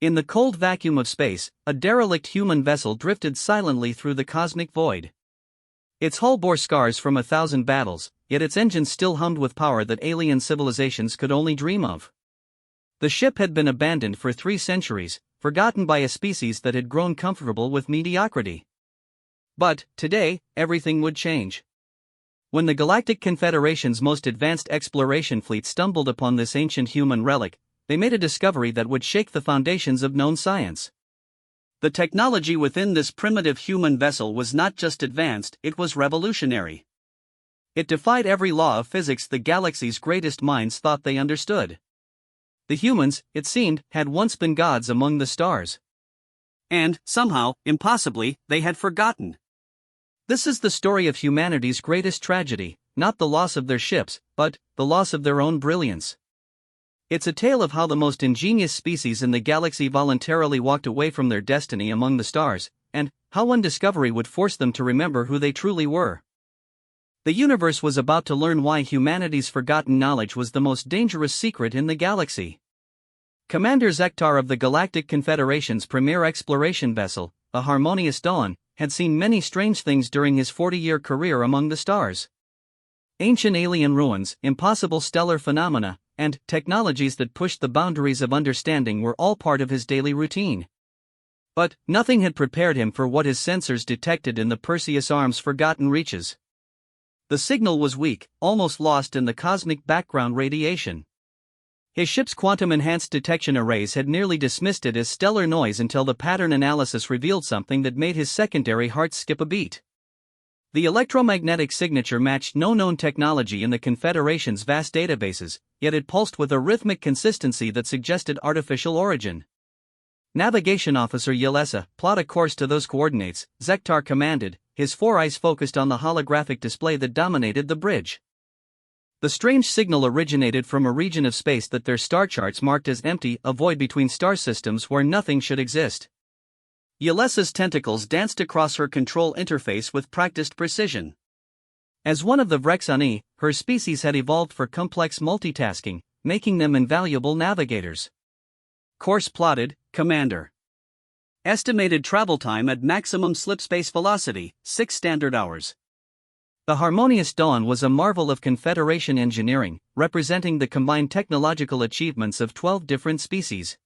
In the cold vacuum of space, a derelict human vessel drifted silently through the cosmic void. Its hull bore scars from 1,000 battles, yet its engines still hummed with power that alien civilizations could only dream of. The ship had been abandoned for 3 centuries, forgotten by a species that had grown comfortable with mediocrity. But, today, everything would change. When the Galactic Confederation's most advanced exploration fleet stumbled upon this ancient human relic, they made a discovery that would shake the foundations of known science. The technology within this primitive human vessel was not just advanced, it was revolutionary. It defied every law of physics the galaxy's greatest minds thought they understood. The humans, it seemed, had once been gods among the stars. And, somehow, impossibly, they had forgotten. This is the story of humanity's greatest tragedy, not the loss of their ships, but the loss of their own brilliance. It's a tale of how the most ingenious species in the galaxy voluntarily walked away from their destiny among the stars, and how one discovery would force them to remember who they truly were. The universe was about to learn why humanity's forgotten knowledge was the most dangerous secret in the galaxy. Commander Zektar of the Galactic Confederation's premier exploration vessel, the Harmonious Dawn, had seen many strange things during his 40-year career among the stars. Ancient alien ruins, impossible stellar phenomena, and technologies that pushed the boundaries of understanding were all part of his daily routine. But nothing had prepared him for what his sensors detected in the Perseus Arm's forgotten reaches. The signal was weak, almost lost in the cosmic background radiation. His ship's quantum-enhanced detection arrays had nearly dismissed it as stellar noise until the pattern analysis revealed something that made his secondary heart skip a beat. The electromagnetic signature matched no known technology in the Confederation's vast databases, yet it pulsed with a rhythmic consistency that suggested artificial origin. Navigation Officer Yelesa, plot a course to those coordinates, Zektar commanded, his 4 eyes focused on the holographic display that dominated the bridge. The strange signal originated from a region of space that their star charts marked as empty, a void between star systems where nothing should exist. Yelesa's tentacles danced across her control interface with practiced precision. As one of the Vrexani, her species had evolved for complex multitasking, making them invaluable navigators. Course plotted, Commander. Estimated travel time at maximum slipspace velocity, 6 standard hours. The Harmonious Dawn was a marvel of Confederation engineering, representing the combined technological achievements of 12 different species.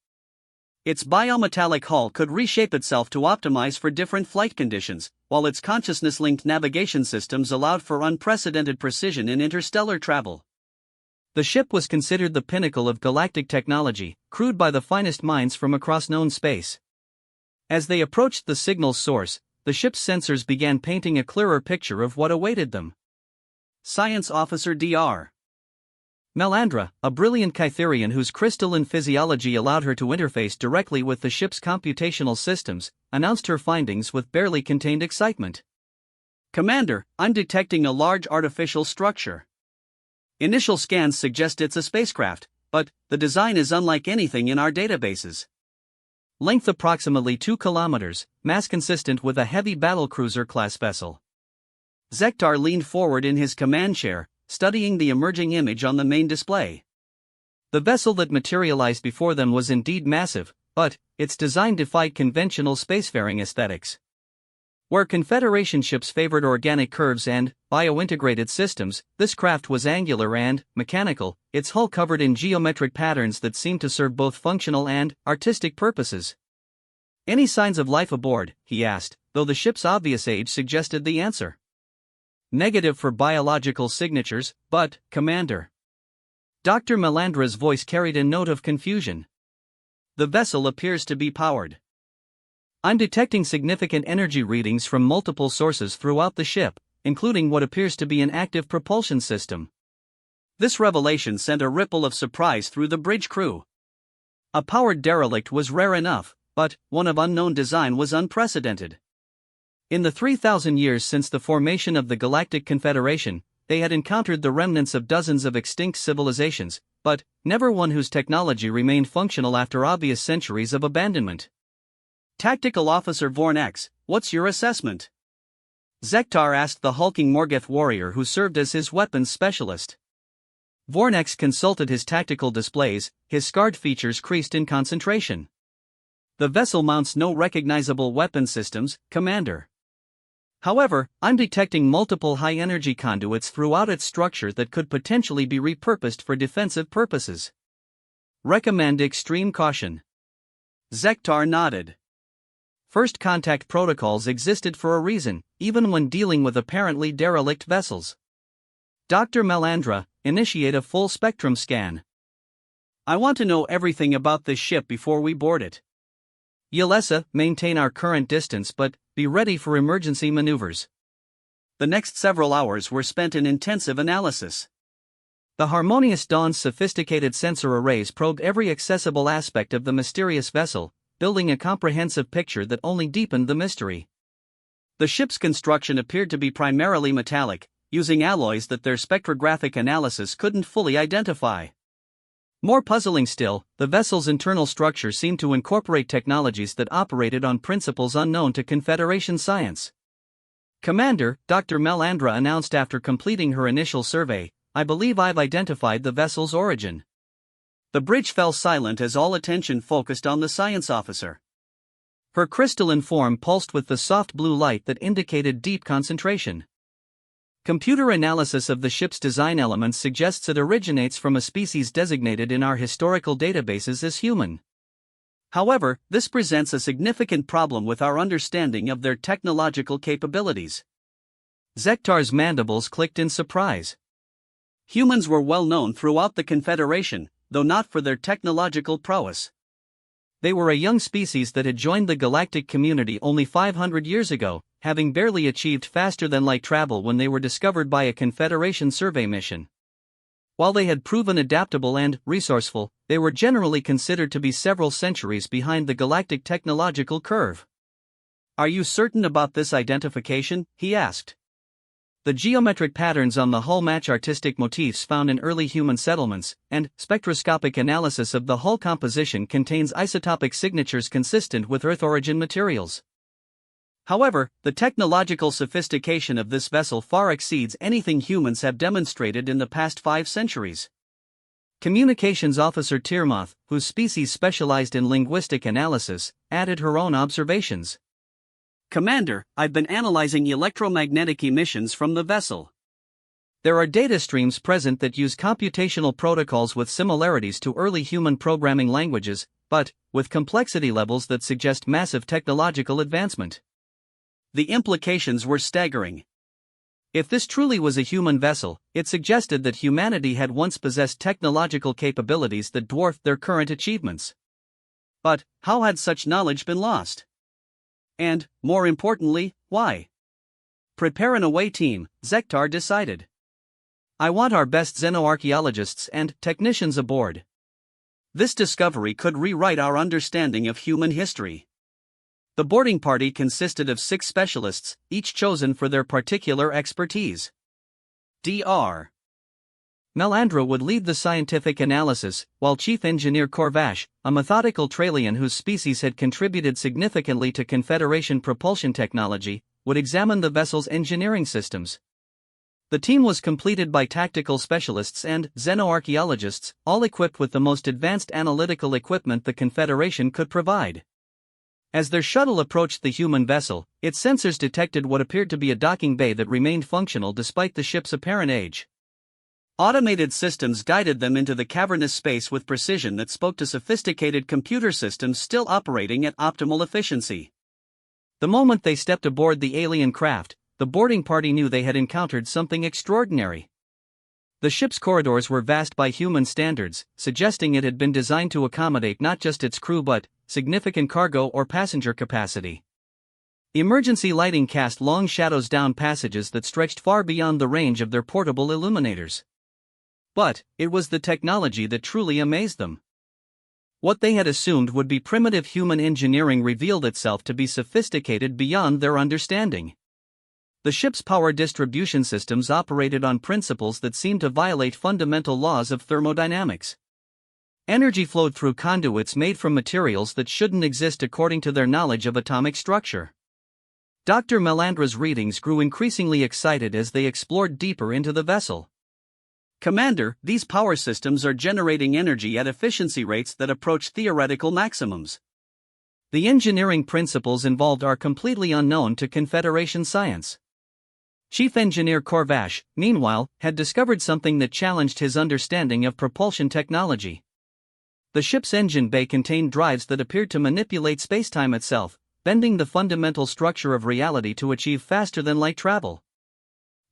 Its biometallic hull could reshape itself to optimize for different flight conditions, while its consciousness-linked navigation systems allowed for unprecedented precision in interstellar travel. The ship was considered the pinnacle of galactic technology, crewed by the finest minds from across known space. As they approached the signal's source, the ship's sensors began painting a clearer picture of what awaited them. Science Officer Dr. Melandra, a brilliant Kytherian whose crystalline physiology allowed her to interface directly with the ship's computational systems, announced her findings with barely contained excitement. Commander, I'm detecting a large artificial structure. Initial scans suggest it's a spacecraft, but the design is unlike anything in our databases. Length approximately 2 kilometers, mass consistent with a heavy battlecruiser-class vessel. Zektar leaned forward in his command chair, studying the emerging image on the main display. The vessel that materialized before them was indeed massive, but its design defied conventional spacefaring aesthetics. Where Confederation ships favored organic curves and biointegrated systems, this craft was angular and mechanical, its hull covered in geometric patterns that seemed to serve both functional and artistic purposes. Any signs of life aboard? He asked, though the ship's obvious age suggested the answer. Negative for biological signatures, but, Commander. Dr. Melandra's voice carried a note of confusion. The vessel appears to be powered. I'm detecting significant energy readings from multiple sources throughout the ship, including what appears to be an active propulsion system. This revelation sent a ripple of surprise through the bridge crew. A powered derelict was rare enough, but one of unknown design was unprecedented. In the 3,000 years since the formation of the Galactic Confederation, they had encountered the remnants of dozens of extinct civilizations, but never one whose technology remained functional after obvious centuries of abandonment. Tactical Officer Vornex, what's your assessment? Zektar asked the hulking Morgoth warrior who served as his weapons specialist. Vornex consulted his tactical displays, his scarred features creased in concentration. The vessel mounts no recognizable weapon systems, Commander. However, I'm detecting multiple high-energy conduits throughout its structure that could potentially be repurposed for defensive purposes. Recommend extreme caution. Zektar nodded. First contact protocols existed for a reason, even when dealing with apparently derelict vessels. Dr. Melandra, initiate a full-spectrum scan. I want to know everything about this ship before we board it. Yelesa, maintain our current distance but be ready for emergency maneuvers. The next several hours were spent in intensive analysis. The Harmonious Dawn's sophisticated sensor arrays probed every accessible aspect of the mysterious vessel, building a comprehensive picture that only deepened the mystery. The ship's construction appeared to be primarily metallic, using alloys that their spectrographic analysis couldn't fully identify. More puzzling still, the vessel's internal structure seemed to incorporate technologies that operated on principles unknown to Confederation science. Commander, Dr. Melandra announced after completing her initial survey, I believe I've identified the vessel's origin. The bridge fell silent as all attention focused on the science officer. Her crystalline form pulsed with the soft blue light that indicated deep concentration. Computer analysis of the ship's design elements suggests it originates from a species designated in our historical databases as human. However, this presents a significant problem with our understanding of their technological capabilities. Zektar's mandibles clicked in surprise. Humans were well known throughout the Confederation, though not for their technological prowess. They were a young species that had joined the galactic community only 500 years ago, having barely achieved faster-than-light travel when they were discovered by a Confederation survey mission. While they had proven adaptable and resourceful, they were generally considered to be several centuries behind the galactic technological curve. Are you certain about this identification? He asked. The geometric patterns on the hull match artistic motifs found in early human settlements, and spectroscopic analysis of the hull composition contains isotopic signatures consistent with Earth origin materials. However, the technological sophistication of this vessel far exceeds anything humans have demonstrated in the past 5 centuries. Communications Officer Tirmoth, whose species specialized in linguistic analysis, added her own observations. Commander, I've been analyzing electromagnetic emissions from the vessel. There are data streams present that use computational protocols with similarities to early human programming languages, but with complexity levels that suggest massive technological advancement. The implications were staggering. If this truly was a human vessel, it suggested that humanity had once possessed technological capabilities that dwarfed their current achievements. But how had such knowledge been lost? And, more importantly, why? Prepare an away team, Zektar decided. I want our best xenoarchaeologists and technicians aboard. This discovery could rewrite our understanding of human history. The boarding party consisted of 6 specialists, each chosen for their particular expertise. Dr. Melandra would lead the scientific analysis, while Chief Engineer Korvash, a methodical Tralian whose species had contributed significantly to Confederation propulsion technology, would examine the vessel's engineering systems. The team was completed by tactical specialists and xenoarchaeologists, all equipped with the most advanced analytical equipment the Confederation could provide. As their shuttle approached the human vessel, its sensors detected what appeared to be a docking bay that remained functional despite the ship's apparent age. Automated systems guided them into the cavernous space with precision that spoke to sophisticated computer systems still operating at optimal efficiency. The moment they stepped aboard the alien craft, the boarding party knew they had encountered something extraordinary. The ship's corridors were vast by human standards, suggesting it had been designed to accommodate not just its crew but significant cargo or passenger capacity. Emergency lighting cast long shadows down passages that stretched far beyond the range of their portable illuminators. But it was the technology that truly amazed them. What they had assumed would be primitive human engineering revealed itself to be sophisticated beyond their understanding. The ship's power distribution systems operated on principles that seemed to violate fundamental laws of thermodynamics. Energy flowed through conduits made from materials that shouldn't exist according to their knowledge of atomic structure. Dr. Melandra's readings grew increasingly excited as they explored deeper into the vessel. Commander, these power systems are generating energy at efficiency rates that approach theoretical maximums. The engineering principles involved are completely unknown to Confederation science. Chief Engineer Corvash, meanwhile, had discovered something that challenged his understanding of propulsion technology. The ship's engine bay contained drives that appeared to manipulate spacetime itself, bending the fundamental structure of reality to achieve faster-than-light travel.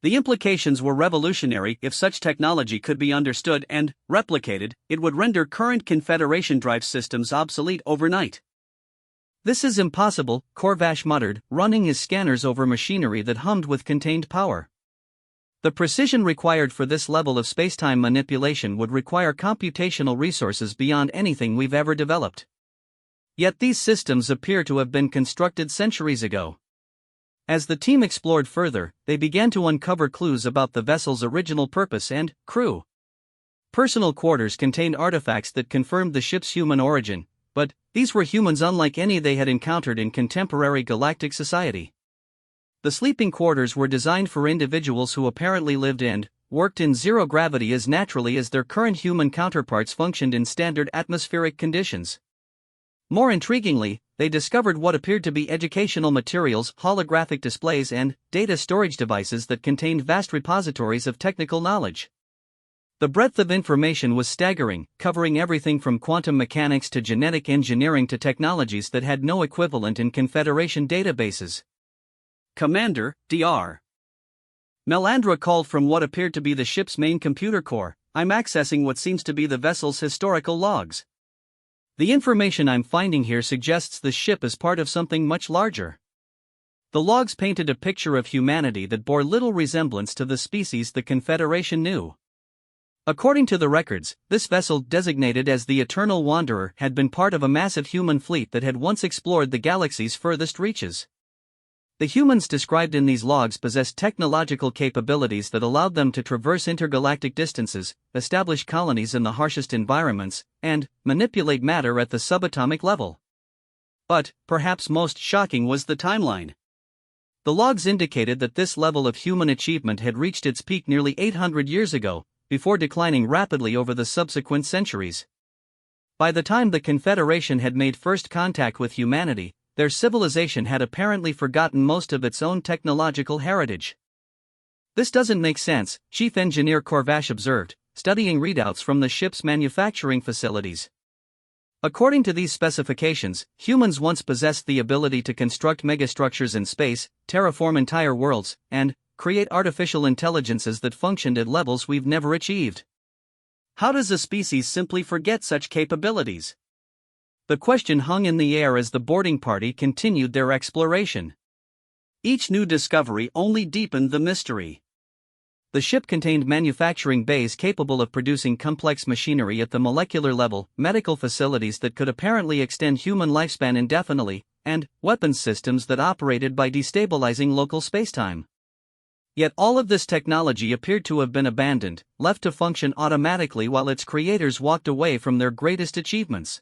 The implications were revolutionary. If such technology could be understood and replicated, it would render current Confederation drive systems obsolete overnight. "This is impossible," Corvash muttered, running his scanners over machinery that hummed with contained power. The precision required for this level of spacetime manipulation would require computational resources beyond anything we've ever developed. Yet these systems appear to have been constructed centuries ago. As the team explored further, they began to uncover clues about the vessel's original purpose and crew. Personal quarters contained artifacts that confirmed the ship's human origin, but these were humans unlike any they had encountered in contemporary galactic society. The sleeping quarters were designed for individuals who apparently lived and worked in zero gravity as naturally as their current human counterparts functioned in standard atmospheric conditions. More intriguingly, they discovered what appeared to be educational materials, holographic displays, and data storage devices that contained vast repositories of technical knowledge. The breadth of information was staggering, covering everything from quantum mechanics to genetic engineering to technologies that had no equivalent in Confederation databases. "Commander, Dr. Melandra called from what appeared to be the ship's main computer core. I'm accessing what seems to be the vessel's historical logs. The information I'm finding here suggests the ship is part of something much larger." The logs painted a picture of humanity that bore little resemblance to the species the Confederation knew. According to the records, this vessel, designated as the Eternal Wanderer, had been part of a massive human fleet that had once explored the galaxy's furthest reaches. The humans described in these logs possessed technological capabilities that allowed them to traverse intergalactic distances, establish colonies in the harshest environments, and manipulate matter at the subatomic level. But, perhaps most shocking was the timeline. The logs indicated that this level of human achievement had reached its peak nearly 800 years ago, before declining rapidly over the subsequent centuries. By the time the Confederation had made first contact with humanity, their civilization had apparently forgotten most of its own technological heritage. "This doesn't make sense," Chief Engineer Corvash observed, studying readouts from the ship's manufacturing facilities. According to these specifications, humans once possessed the ability to construct megastructures in space, terraform entire worlds, and create artificial intelligences that functioned at levels we've never achieved. How does a species simply forget such capabilities? The question hung in the air as the boarding party continued their exploration. Each new discovery only deepened the mystery. The ship contained manufacturing bays capable of producing complex machinery at the molecular level, medical facilities that could apparently extend human lifespan indefinitely, and weapons systems that operated by destabilizing local spacetime. Yet all of this technology appeared to have been abandoned, left to function automatically while its creators walked away from their greatest achievements.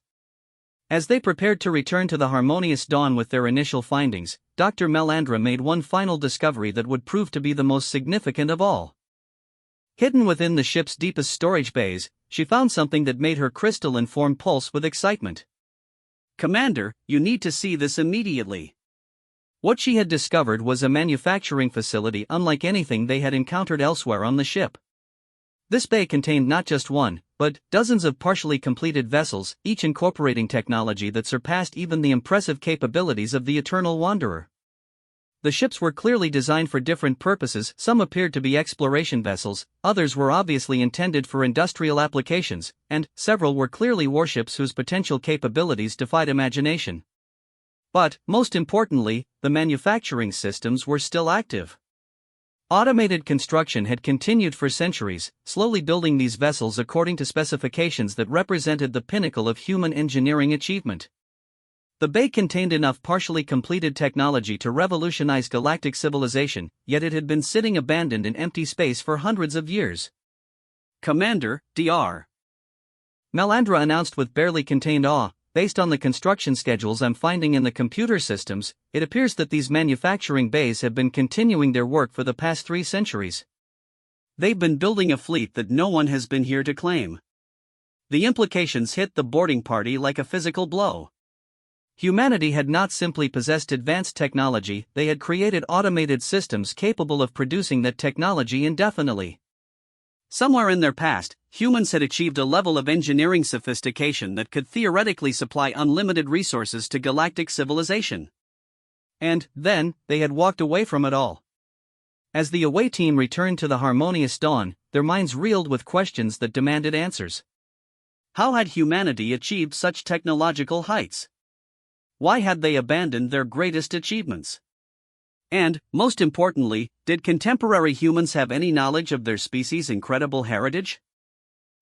As they prepared to return to the harmonious dawn with their initial findings, Dr. Melandra made one final discovery that would prove to be the most significant of all. Hidden within the ship's deepest storage bays, she found something that made her crystalline form pulse with excitement. "Commander, you need to see this immediately." What she had discovered was a manufacturing facility unlike anything they had encountered elsewhere on the ship. This bay contained not just one, but dozens of partially completed vessels, each incorporating technology that surpassed even the impressive capabilities of the Eternal Wanderer. The ships were clearly designed for different purposes. Some appeared to be exploration vessels, others were obviously intended for industrial applications, and several were clearly warships whose potential capabilities defied imagination. But, most importantly, the manufacturing systems were still active. Automated construction had continued for centuries, slowly building these vessels according to specifications that represented the pinnacle of human engineering achievement. The bay contained enough partially completed technology to revolutionize galactic civilization, yet it had been sitting abandoned in empty space for hundreds of years. "Commander, Dr. Melandra announced with barely contained awe, "Based on the construction schedules I'm finding in the computer systems, it appears that these manufacturing bays have been continuing their work for the past 3 centuries. They've been building a fleet that no one has been here to claim." The implications hit the boarding party like a physical blow. Humanity had not simply possessed advanced technology, they had created automated systems capable of producing that technology indefinitely. Somewhere in their past, humans had achieved a level of engineering sophistication that could theoretically supply unlimited resources to galactic civilization. And then, they had walked away from it all. As the away team returned to the harmonious dawn, their minds reeled with questions that demanded answers. How had humanity achieved such technological heights? Why had they abandoned their greatest achievements? And, most importantly, did contemporary humans have any knowledge of their species' incredible heritage?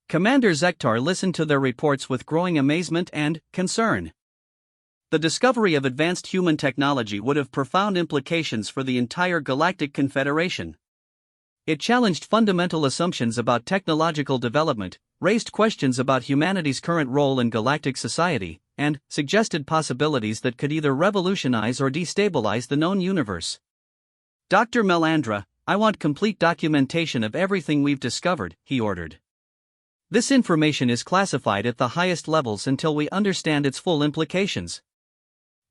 Commander Zektar listened to their reports with growing amazement and concern. The discovery of advanced human technology would have profound implications for the entire Galactic Confederation. It challenged fundamental assumptions about technological development, raised questions about humanity's current role in galactic society, and suggested possibilities that could either revolutionize or destabilize the known universe. Dr. Melandra, I want complete documentation of everything we've discovered, he ordered. This information is classified at the highest levels until we understand its full implications.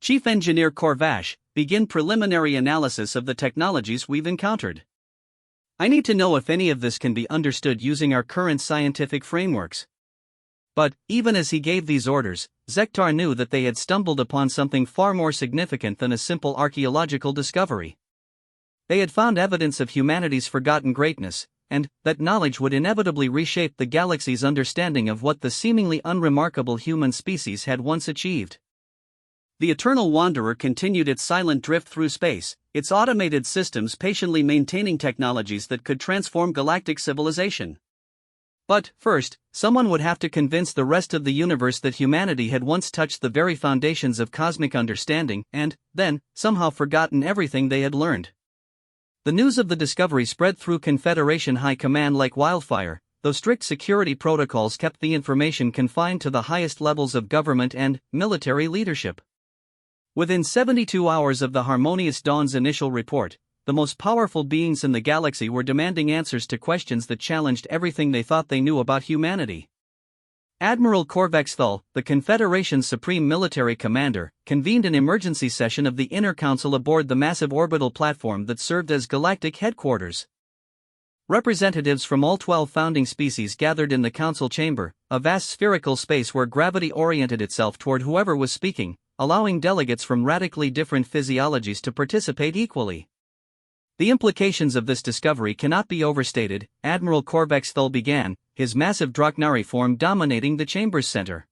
Chief Engineer Korvash, begin preliminary analysis of the technologies we've encountered. I need to know if any of this can be understood using our current scientific frameworks. But, even as he gave these orders, Zektar knew that they had stumbled upon something far more significant than a simple archaeological discovery. They had found evidence of humanity's forgotten greatness, and that knowledge would inevitably reshape the galaxy's understanding of what the seemingly unremarkable human species had once achieved. The Eternal Wanderer continued its silent drift through space, its automated systems patiently maintaining technologies that could transform galactic civilization. But, first, someone would have to convince the rest of the universe that humanity had once touched the very foundations of cosmic understanding and, then, somehow forgotten everything they had learned. The news of the discovery spread through Confederation High Command like wildfire, though strict security protocols kept the information confined to the highest levels of government and military leadership. Within 72 hours of the Harmonious Dawn's initial report, the most powerful beings in the galaxy were demanding answers to questions that challenged everything they thought they knew about humanity. Admiral Korvax, the Confederation's supreme military commander, convened an emergency session of the Inner Council aboard the massive orbital platform that served as galactic headquarters. Representatives from all 12 founding species gathered in the council chamber, a vast spherical space where gravity oriented itself toward whoever was speaking, allowing delegates from radically different physiologies to participate equally. The implications of this discovery cannot be overstated, Admiral Korvax began, his massive Draknari form dominating the chamber's center.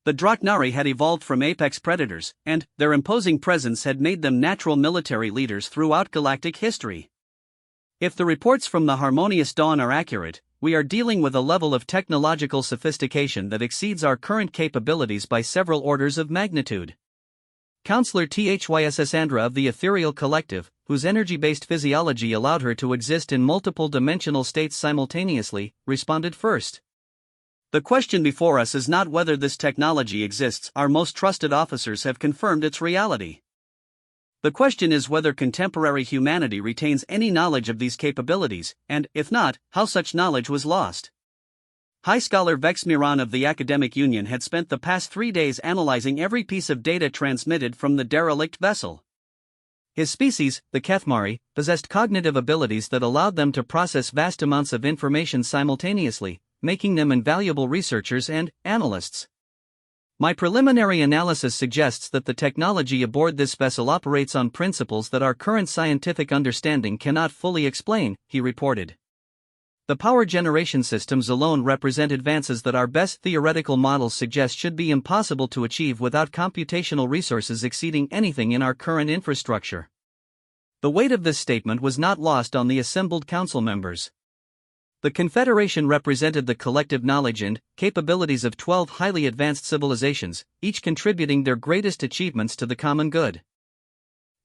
The Draknari had evolved from apex predators, and their imposing presence had made them natural military leaders throughout galactic history. If the reports from the Harmonious Dawn are accurate, we are dealing with a level of technological sophistication that exceeds our current capabilities by several orders of magnitude. Counselor Thysandra of the Ethereal Collective, whose energy-based physiology allowed her to exist in multiple dimensional states simultaneously, responded first. The question before us is not whether this technology exists, our most trusted officers have confirmed its reality. The question is whether contemporary humanity retains any knowledge of these capabilities, and, if not, how such knowledge was lost. High Scholar Vexmiran of the Academic Union had spent the past 3 days analyzing every piece of data transmitted from the derelict vessel. His species, the Kethmari, possessed cognitive abilities that allowed them to process vast amounts of information simultaneously, making them invaluable researchers and analysts. My preliminary analysis suggests that the technology aboard this vessel operates on principles that our current scientific understanding cannot fully explain, he reported. The power generation systems alone represent advances that our best theoretical models suggest should be impossible to achieve without computational resources exceeding anything in our current infrastructure. The weight of this statement was not lost on the assembled council members. The Confederation represented the collective knowledge and capabilities of 12 highly advanced civilizations, each contributing their greatest achievements to the common good.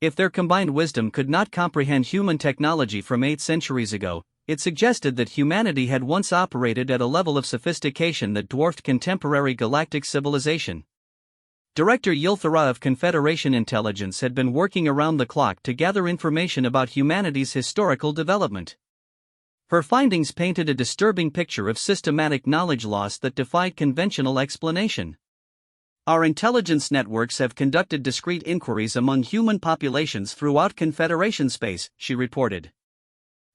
If their combined wisdom could not comprehend human technology from 8 centuries ago, it suggested that humanity had once operated at a level of sophistication that dwarfed contemporary galactic civilization. Director Yilthara of Confederation Intelligence had been working around the clock to gather information about humanity's historical development. Her findings painted a disturbing picture of systematic knowledge loss that defied conventional explanation. Our intelligence networks have conducted discrete inquiries among human populations throughout Confederation space, she reported.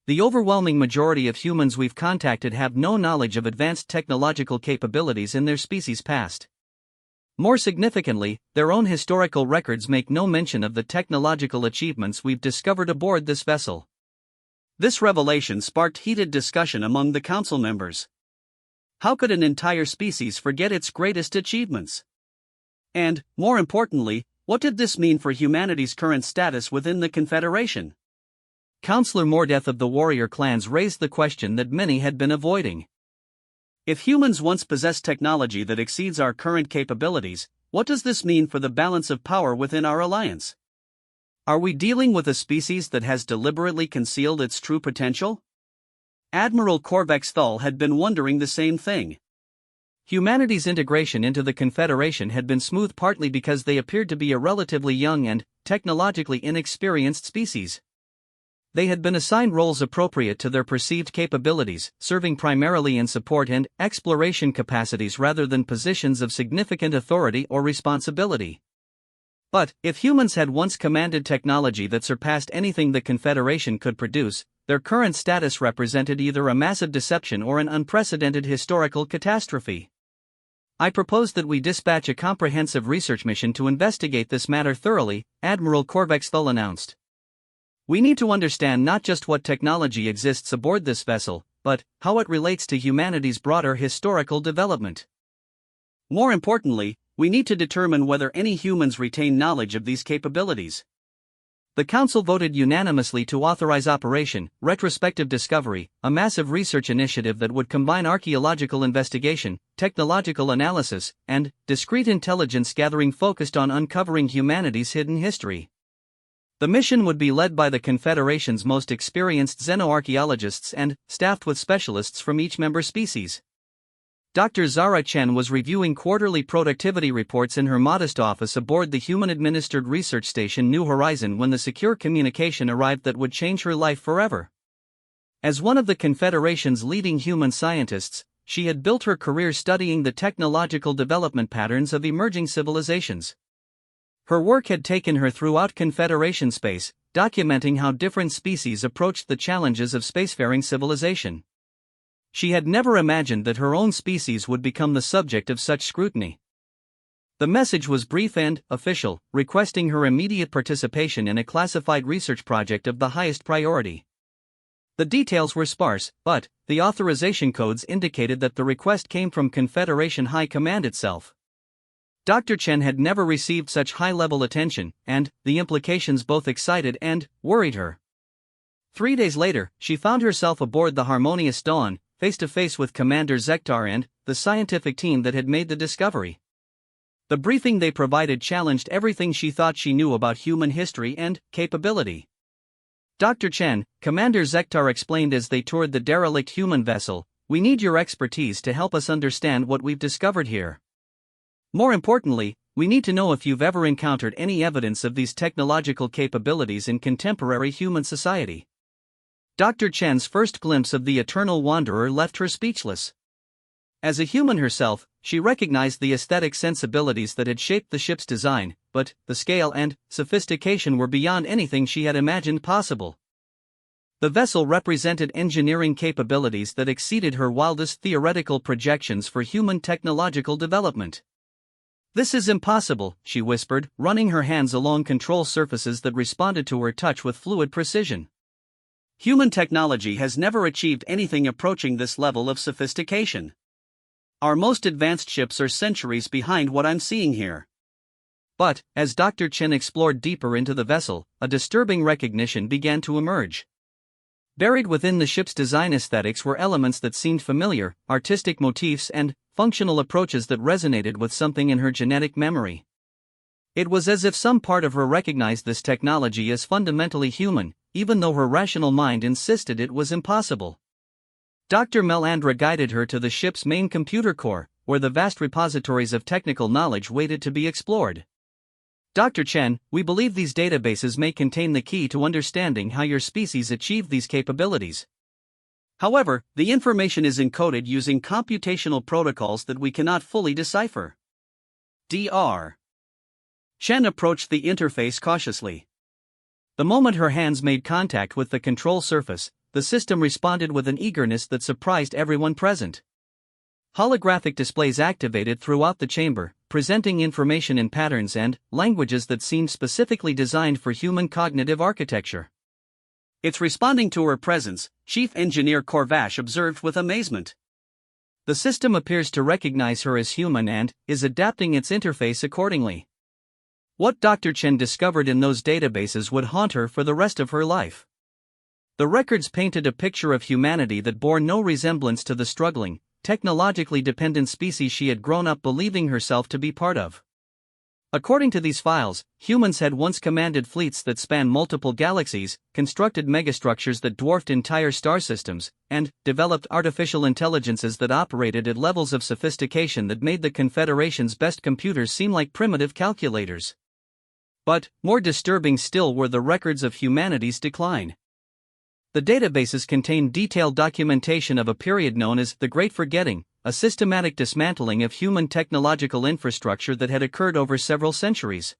The overwhelming majority of humans we've contacted have no knowledge of advanced technological capabilities in their species' past. More significantly, their own historical records make no mention of the technological achievements we've discovered aboard this vessel. This revelation sparked heated discussion among the council members. How could an entire species forget its greatest achievements? And, more importantly, what did this mean for humanity's current status within the Confederation? Counselor Mordeth of the warrior clans raised the question that many had been avoiding. If humans once possessed technology that exceeds our current capabilities, what does this mean for the balance of power within our alliance? Are we dealing with a species that has deliberately concealed its true potential? Admiral Korvex Thal had been wondering the same thing. Humanity's integration into the Confederation had been smooth partly because they appeared to be a relatively young and technologically inexperienced species. They had been assigned roles appropriate to their perceived capabilities, serving primarily in support and exploration capacities rather than positions of significant authority or responsibility. But, if humans had once commanded technology that surpassed anything the Confederation could produce, their current status represented either a massive deception or an unprecedented historical catastrophe. I propose that we dispatch a comprehensive research mission to investigate this matter thoroughly, Admiral Korvex Thal announced. We need to understand not just what technology exists aboard this vessel, but how it relates to humanity's broader historical development. More importantly, we need to determine whether any humans retain knowledge of these capabilities. The Council voted unanimously to authorize Operation Retrospective Discovery, a massive research initiative that would combine archaeological investigation, technological analysis, and discrete intelligence gathering focused on uncovering humanity's hidden history. The mission would be led by the Confederation's most experienced xenoarchaeologists and staffed with specialists from each member species. Dr. Zara Chen was reviewing quarterly productivity reports in her modest office aboard the human-administered research station New Horizon when the secure communication arrived that would change her life forever. As one of the Confederation's leading human scientists, she had built her career studying the technological development patterns of emerging civilizations. Her work had taken her throughout Confederation space, documenting how different species approached the challenges of spacefaring civilization. She had never imagined that her own species would become the subject of such scrutiny. The message was brief and official, requesting her immediate participation in a classified research project of the highest priority. The details were sparse, but the authorization codes indicated that the request came from Confederation High Command itself. Dr. Chen had never received such high-level attention, and the implications both excited and worried her. 3 days later, she found herself aboard the Harmonious Dawn, face-to-face with Commander Zektar and the scientific team that had made the discovery. The briefing they provided challenged everything she thought she knew about human history and capability. Dr. Chen, Commander Zektar explained as they toured the derelict human vessel, "We need your expertise to help us understand what we've discovered here. More importantly, we need to know if you've ever encountered any evidence of these technological capabilities in contemporary human society." Dr. Chen's first glimpse of the Eternal Wanderer left her speechless. As a human herself, she recognized the aesthetic sensibilities that had shaped the ship's design, but the scale and sophistication were beyond anything she had imagined possible. The vessel represented engineering capabilities that exceeded her wildest theoretical projections for human technological development. "This is impossible," she whispered, running her hands along control surfaces that responded to her touch with fluid precision. "Human technology has never achieved anything approaching this level of sophistication. Our most advanced ships are centuries behind what I'm seeing here." But, as Dr. Chen explored deeper into the vessel, a disturbing recognition began to emerge. Buried within the ship's design aesthetics were elements that seemed familiar, artistic motifs and functional approaches that resonated with something in her genetic memory. It was as if some part of her recognized this technology as fundamentally human, even though her rational mind insisted it was impossible. Dr. Melandra guided her to the ship's main computer core, where the vast repositories of technical knowledge waited to be explored. "Dr. Chen, we believe these databases may contain the key to understanding how your species achieved these capabilities. However, the information is encoded using computational protocols that we cannot fully decipher. Dr. Chen approached the interface cautiously. The moment her hands made contact with the control surface, the system responded with an eagerness that surprised everyone present. Holographic displays activated throughout the chamber, presenting information in patterns and languages that seemed specifically designed for human cognitive architecture. "It's responding to her presence," Chief Engineer Korvash observed with amazement. "The system appears to recognize her as human and is adapting its interface accordingly." What Dr. Chen discovered in those databases would haunt her for the rest of her life. The records painted a picture of humanity that bore no resemblance to the struggling, technologically dependent species she had grown up believing herself to be part of. According to these files, humans had once commanded fleets that spanned multiple galaxies, constructed megastructures that dwarfed entire star systems, and developed artificial intelligences that operated at levels of sophistication that made the Confederation's best computers seem like primitive calculators. But, more disturbing still were the records of humanity's decline. The databases contained detailed documentation of a period known as the Great Forgetting, a systematic dismantling of human technological infrastructure that had occurred over several centuries.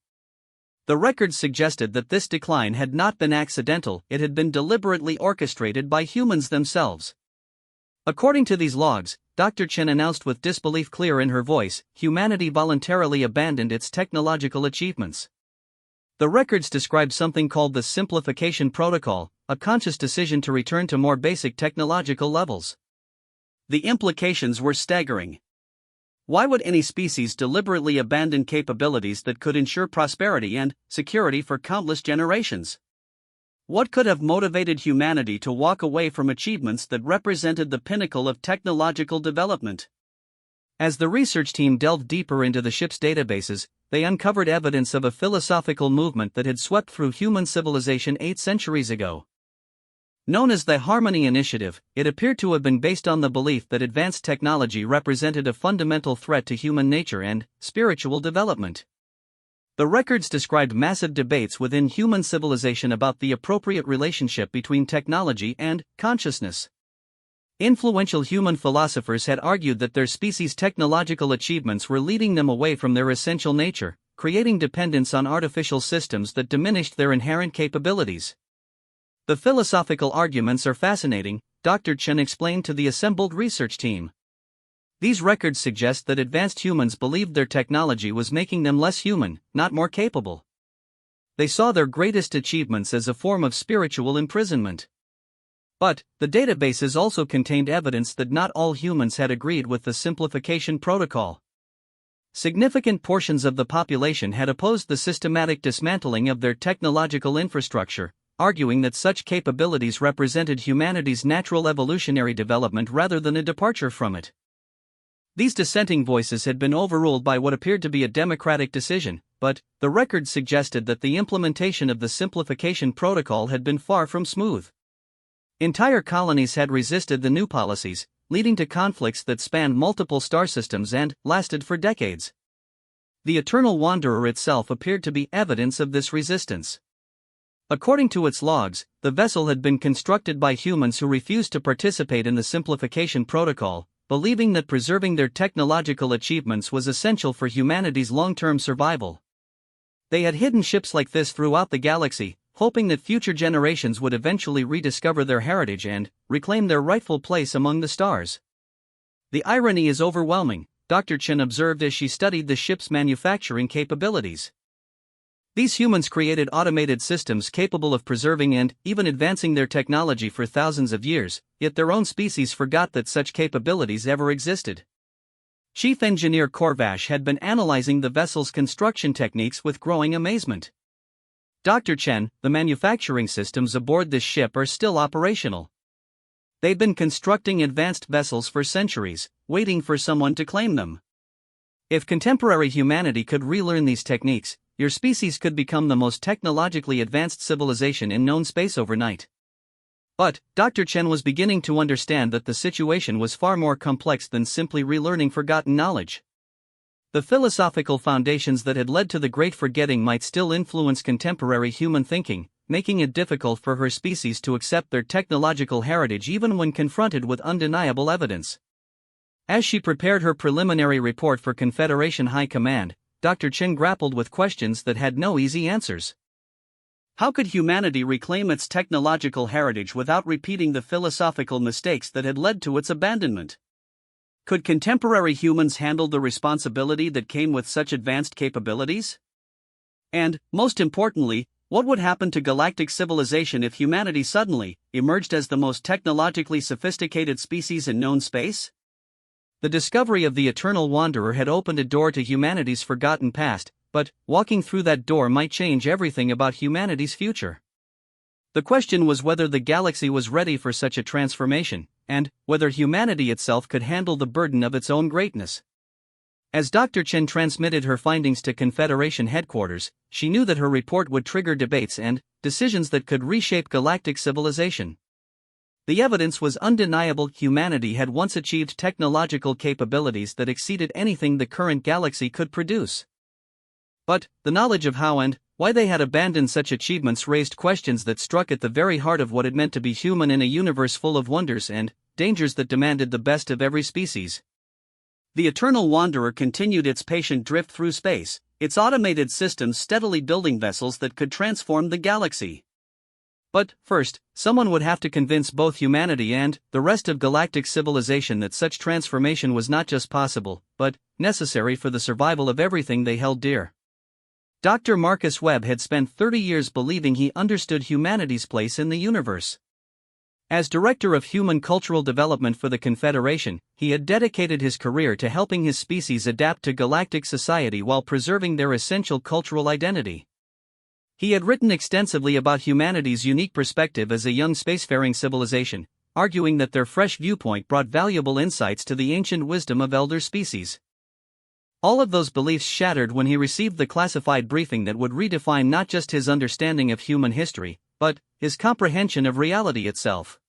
The records suggested that this decline had not been accidental, it had been deliberately orchestrated by humans themselves. According to these logs, Dr. Chen announced with disbelief clear in her voice, humanity voluntarily abandoned its technological achievements. The records describe something called the Simplification Protocol, a conscious decision to return to more basic technological levels. The implications were staggering. Why would any species deliberately abandon capabilities that could ensure prosperity and security for countless generations? What could have motivated humanity to walk away from achievements that represented the pinnacle of technological development? As the research team delved deeper into the ship's databases, they uncovered evidence of a philosophical movement that had swept through human civilization 8 centuries ago. Known as the Harmony Initiative, it appeared to have been based on the belief that advanced technology represented a fundamental threat to human nature and spiritual development. The records described massive debates within human civilization about the appropriate relationship between technology and consciousness. Influential human philosophers had argued that their species' technological achievements were leading them away from their essential nature, creating dependence on artificial systems that diminished their inherent capabilities. The philosophical arguments are fascinating, Dr. Chen explained to the assembled research team. These records suggest that advanced humans believed their technology was making them less human, not more capable. They saw their greatest achievements as a form of spiritual imprisonment. But, the databases also contained evidence that not all humans had agreed with the Simplification Protocol. Significant portions of the population had opposed the systematic dismantling of their technological infrastructure, arguing that such capabilities represented humanity's natural evolutionary development rather than a departure from it. These dissenting voices had been overruled by what appeared to be a democratic decision, but the records suggested that the implementation of the Simplification Protocol had been far from smooth. Entire colonies had resisted the new policies, leading to conflicts that spanned multiple star systems and lasted for decades. The Eternal Wanderer itself appeared to be evidence of this resistance. According to its logs, the vessel had been constructed by humans who refused to participate in the Simplification Protocol, believing that preserving their technological achievements was essential for humanity's long-term survival. They had hidden ships like this throughout the galaxy, hoping that future generations would eventually rediscover their heritage and reclaim their rightful place among the stars. The irony is overwhelming, Dr. Chen observed as she studied the ship's manufacturing capabilities. These humans created automated systems capable of preserving and even advancing their technology for thousands of years, yet their own species forgot that such capabilities ever existed. Chief Engineer Korvash had been analyzing the vessel's construction techniques with growing amazement. Dr. Chen, the manufacturing systems aboard this ship are still operational. They've been constructing advanced vessels for centuries, waiting for someone to claim them. If contemporary humanity could relearn these techniques, your species could become the most technologically advanced civilization in known space overnight. But, Dr. Chen was beginning to understand that the situation was far more complex than simply relearning forgotten knowledge. The philosophical foundations that had led to the Great Forgetting might still influence contemporary human thinking, making it difficult for her species to accept their technological heritage even when confronted with undeniable evidence. As she prepared her preliminary report for Confederation High Command, Dr. Chen grappled with questions that had no easy answers. How could humanity reclaim its technological heritage without repeating the philosophical mistakes that had led to its abandonment? Could contemporary humans handle the responsibility that came with such advanced capabilities? And, most importantly, what would happen to galactic civilization if humanity suddenly emerged as the most technologically sophisticated species in known space? The discovery of the Eternal Wanderer had opened a door to humanity's forgotten past, but walking through that door might change everything about humanity's future. The question was whether the galaxy was ready for such a transformation, and whether humanity itself could handle the burden of its own greatness. As Dr. Chen transmitted her findings to Confederation headquarters, she knew that her report would trigger debates and decisions that could reshape galactic civilization. The evidence was undeniable. Humanity had once achieved technological capabilities that exceeded anything the current galaxy could produce. But the knowledge of how and why they had abandoned such achievements raised questions that struck at the very heart of what it meant to be human in a universe full of wonders and dangers that demanded the best of every species. The Eternal Wanderer continued its patient drift through space, its automated systems steadily building vessels that could transform the galaxy. But, first, someone would have to convince both humanity and the rest of galactic civilization that such transformation was not just possible, but necessary for the survival of everything they held dear. Dr. Marcus Webb had spent 30 years believing he understood humanity's place in the universe. As Director of Human Cultural Development for the Confederation, he had dedicated his career to helping his species adapt to galactic society while preserving their essential cultural identity. He had written extensively about humanity's unique perspective as a young spacefaring civilization, arguing that their fresh viewpoint brought valuable insights to the ancient wisdom of elder species. All of those beliefs shattered when he received the classified briefing that would redefine not just his understanding of human history, but his comprehension of reality itself.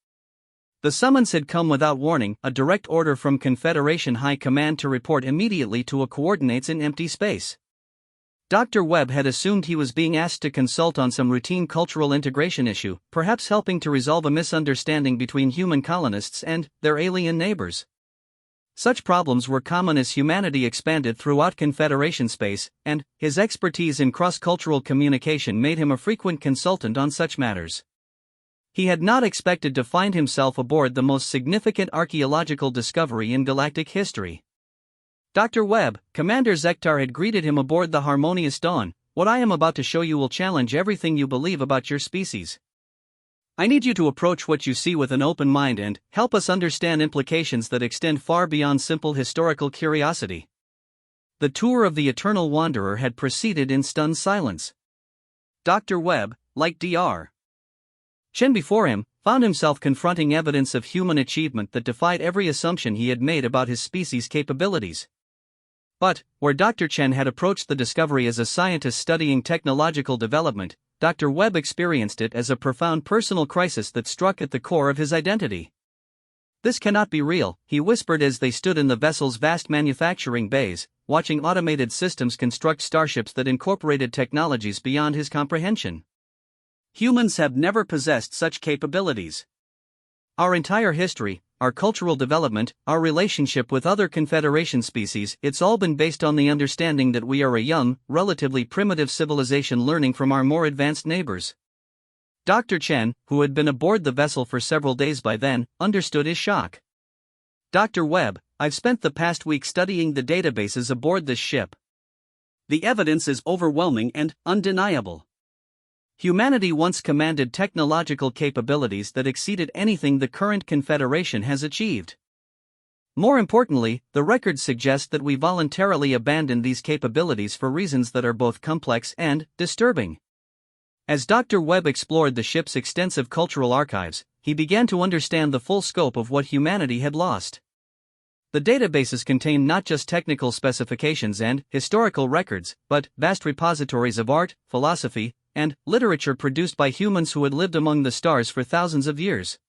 The summons had come without warning, a direct order from Confederation High Command to report immediately to a coordinates in empty space. Dr. Webb had assumed he was being asked to consult on some routine cultural integration issue, perhaps helping to resolve a misunderstanding between human colonists and their alien neighbors. Such problems were common as humanity expanded throughout Confederation space, and his expertise in cross-cultural communication made him a frequent consultant on such matters. He had not expected to find himself aboard the most significant archaeological discovery in galactic history. Dr. Webb, Commander Zektar had greeted him aboard the Harmonious Dawn. What I am about to show you will challenge everything you believe about your species. I need you to approach what you see with an open mind and help us understand implications that extend far beyond simple historical curiosity. The tour of the Eternal Wanderer had proceeded in stunned silence. Dr. Webb, like Dr. Chen before him, found himself confronting evidence of human achievement that defied every assumption he had made about his species' capabilities. But, where Dr. Chen had approached the discovery as a scientist studying technological development, Dr. Webb experienced it as a profound personal crisis that struck at the core of his identity. This cannot be real, he whispered as they stood in the vessel's vast manufacturing bays, watching automated systems construct starships that incorporated technologies beyond his comprehension. Humans have never possessed such capabilities. Our entire history, our cultural development, our relationship with other Confederation species, it's all been based on the understanding that we are a young, relatively primitive civilization learning from our more advanced neighbors. Dr. Chen, who had been aboard the vessel for several days by then, understood his shock. Dr. Webb, I've spent the past week studying the databases aboard this ship. The evidence is overwhelming and undeniable. Humanity once commanded technological capabilities that exceeded anything the current Confederation has achieved. More importantly, the records suggest that we voluntarily abandoned these capabilities for reasons that are both complex and disturbing. As Dr. Webb explored the ship's extensive cultural archives, he began to understand the full scope of what humanity had lost. The databases contain not just technical specifications and historical records, but vast repositories of art, philosophy, and literature produced by humans who had lived among the stars for thousands of years.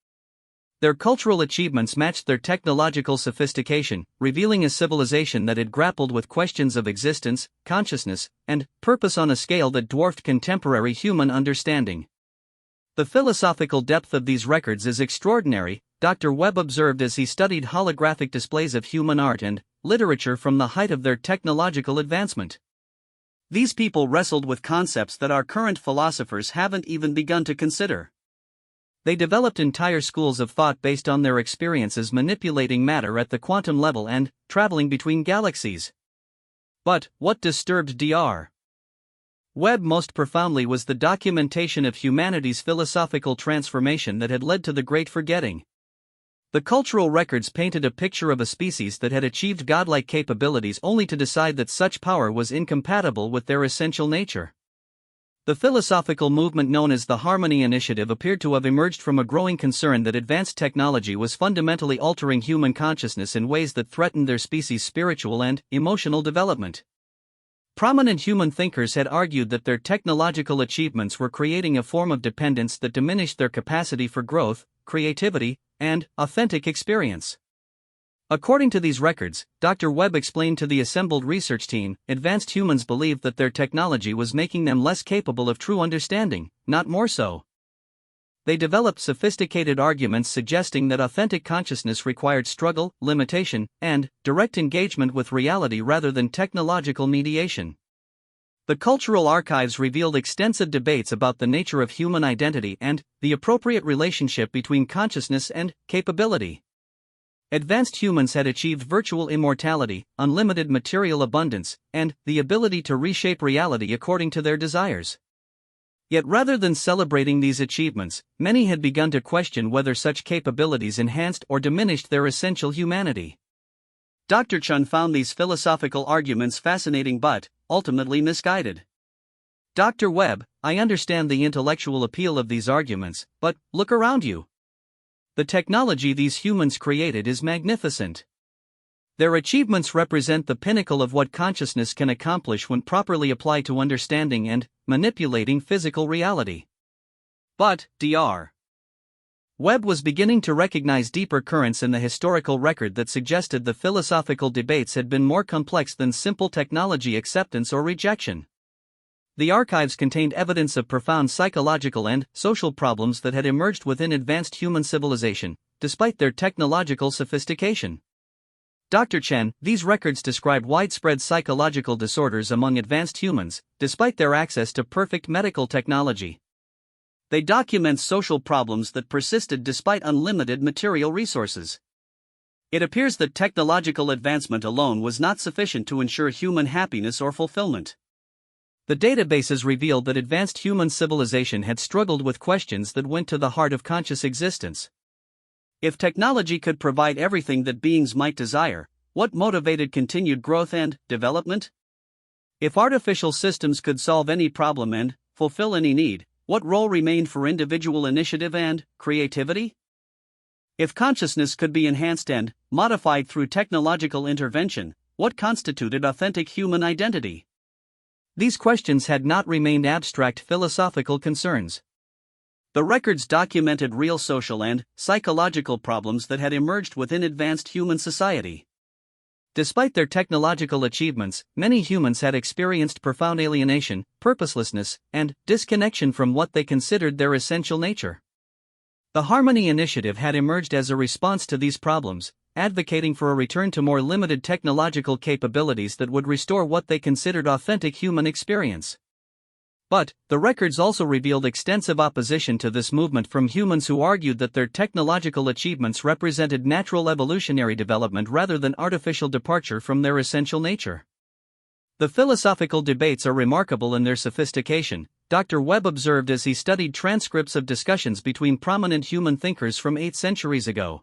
Their cultural achievements matched their technological sophistication, revealing a civilization that had grappled with questions of existence, consciousness, and purpose on a scale that dwarfed contemporary human understanding. The philosophical depth of these records is extraordinary, Dr. Webb observed as he studied holographic displays of human art and literature from the height of their technological advancement. These people wrestled with concepts that our current philosophers haven't even begun to consider. They developed entire schools of thought based on their experiences manipulating matter at the quantum level and traveling between galaxies. But what disturbed Dr. Webb most profoundly was the documentation of humanity's philosophical transformation that had led to the Great Forgetting. The cultural records painted a picture of a species that had achieved godlike capabilities only to decide that such power was incompatible with their essential nature. The philosophical movement known as the Harmony Initiative appeared to have emerged from a growing concern that advanced technology was fundamentally altering human consciousness in ways that threatened their species' spiritual and emotional development. Prominent human thinkers had argued that their technological achievements were creating a form of dependence that diminished their capacity for growth, creativity, and authentic experience. According to these records, Dr. Webb explained to the assembled research team, advanced humans believed that their technology was making them less capable of true understanding, not more so. They developed sophisticated arguments suggesting that authentic consciousness required struggle, limitation, and direct engagement with reality rather than technological mediation. The cultural archives revealed extensive debates about the nature of human identity and the appropriate relationship between consciousness and capability. Advanced humans had achieved virtual immortality, unlimited material abundance, and the ability to reshape reality according to their desires. Yet rather than celebrating these achievements, many had begun to question whether such capabilities enhanced or diminished their essential humanity. Dr. Chun found these philosophical arguments fascinating but, ultimately misguided. Dr. Webb, I understand the intellectual appeal of these arguments, but look around you. The technology these humans created is magnificent. Their achievements represent the pinnacle of what consciousness can accomplish when properly applied to understanding and manipulating physical reality. But, Dr. Webb was beginning to recognize deeper currents in the historical record that suggested the philosophical debates had been more complex than simple technology acceptance or rejection. The archives contained evidence of profound psychological and social problems that had emerged within advanced human civilization, despite their technological sophistication. Dr. Chen, these records describe widespread psychological disorders among advanced humans, despite their access to perfect medical technology. They document social problems that persisted despite unlimited material resources. It appears that technological advancement alone was not sufficient to ensure human happiness or fulfillment. The databases revealed that advanced human civilization had struggled with questions that went to the heart of conscious existence. If technology could provide everything that beings might desire, what motivated continued growth and development? If artificial systems could solve any problem and fulfill any need, what role remained for individual initiative and creativity? If consciousness could be enhanced and modified through technological intervention, what constituted authentic human identity? These questions had not remained abstract philosophical concerns. The records documented real social and psychological problems that had emerged within advanced human society. Despite their technological achievements, many humans had experienced profound alienation, purposelessness, and disconnection from what they considered their essential nature. The Harmony Initiative had emerged as a response to these problems, advocating for a return to more limited technological capabilities that would restore what they considered authentic human experience. But, the records also revealed extensive opposition to this movement from humans who argued that their technological achievements represented natural evolutionary development rather than artificial departure from their essential nature. The philosophical debates are remarkable in their sophistication, Dr. Webb observed as he studied transcripts of discussions between prominent human thinkers from 8 centuries ago.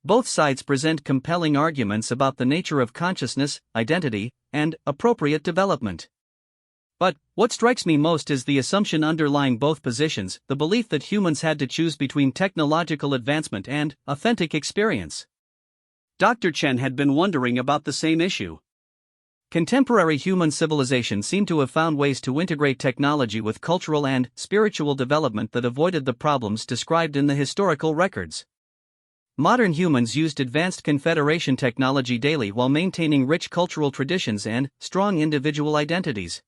Both sides present compelling arguments about the nature of consciousness, identity, and appropriate development. But, what strikes me most is the assumption underlying both positions, the belief that humans had to choose between technological advancement and authentic experience. Dr. Chen had been wondering about the same issue. Contemporary human civilization seemed to have found ways to integrate technology with cultural and spiritual development that avoided the problems described in the historical records. Modern humans used advanced Confederation technology daily while maintaining rich cultural traditions and strong individual identities.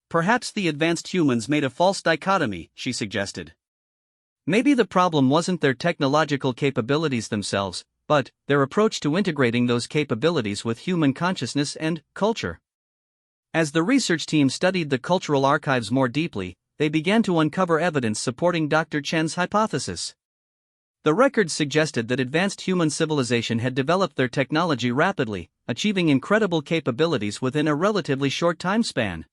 Perhaps the advanced humans made a false dichotomy, she suggested. Maybe the problem wasn't their technological capabilities themselves, but their approach to integrating those capabilities with human consciousness and culture. As the research team studied the cultural archives more deeply, they began to uncover evidence supporting Dr. Chen's hypothesis. The records suggested that advanced human civilization had developed their technology rapidly, achieving incredible capabilities within a relatively short time span.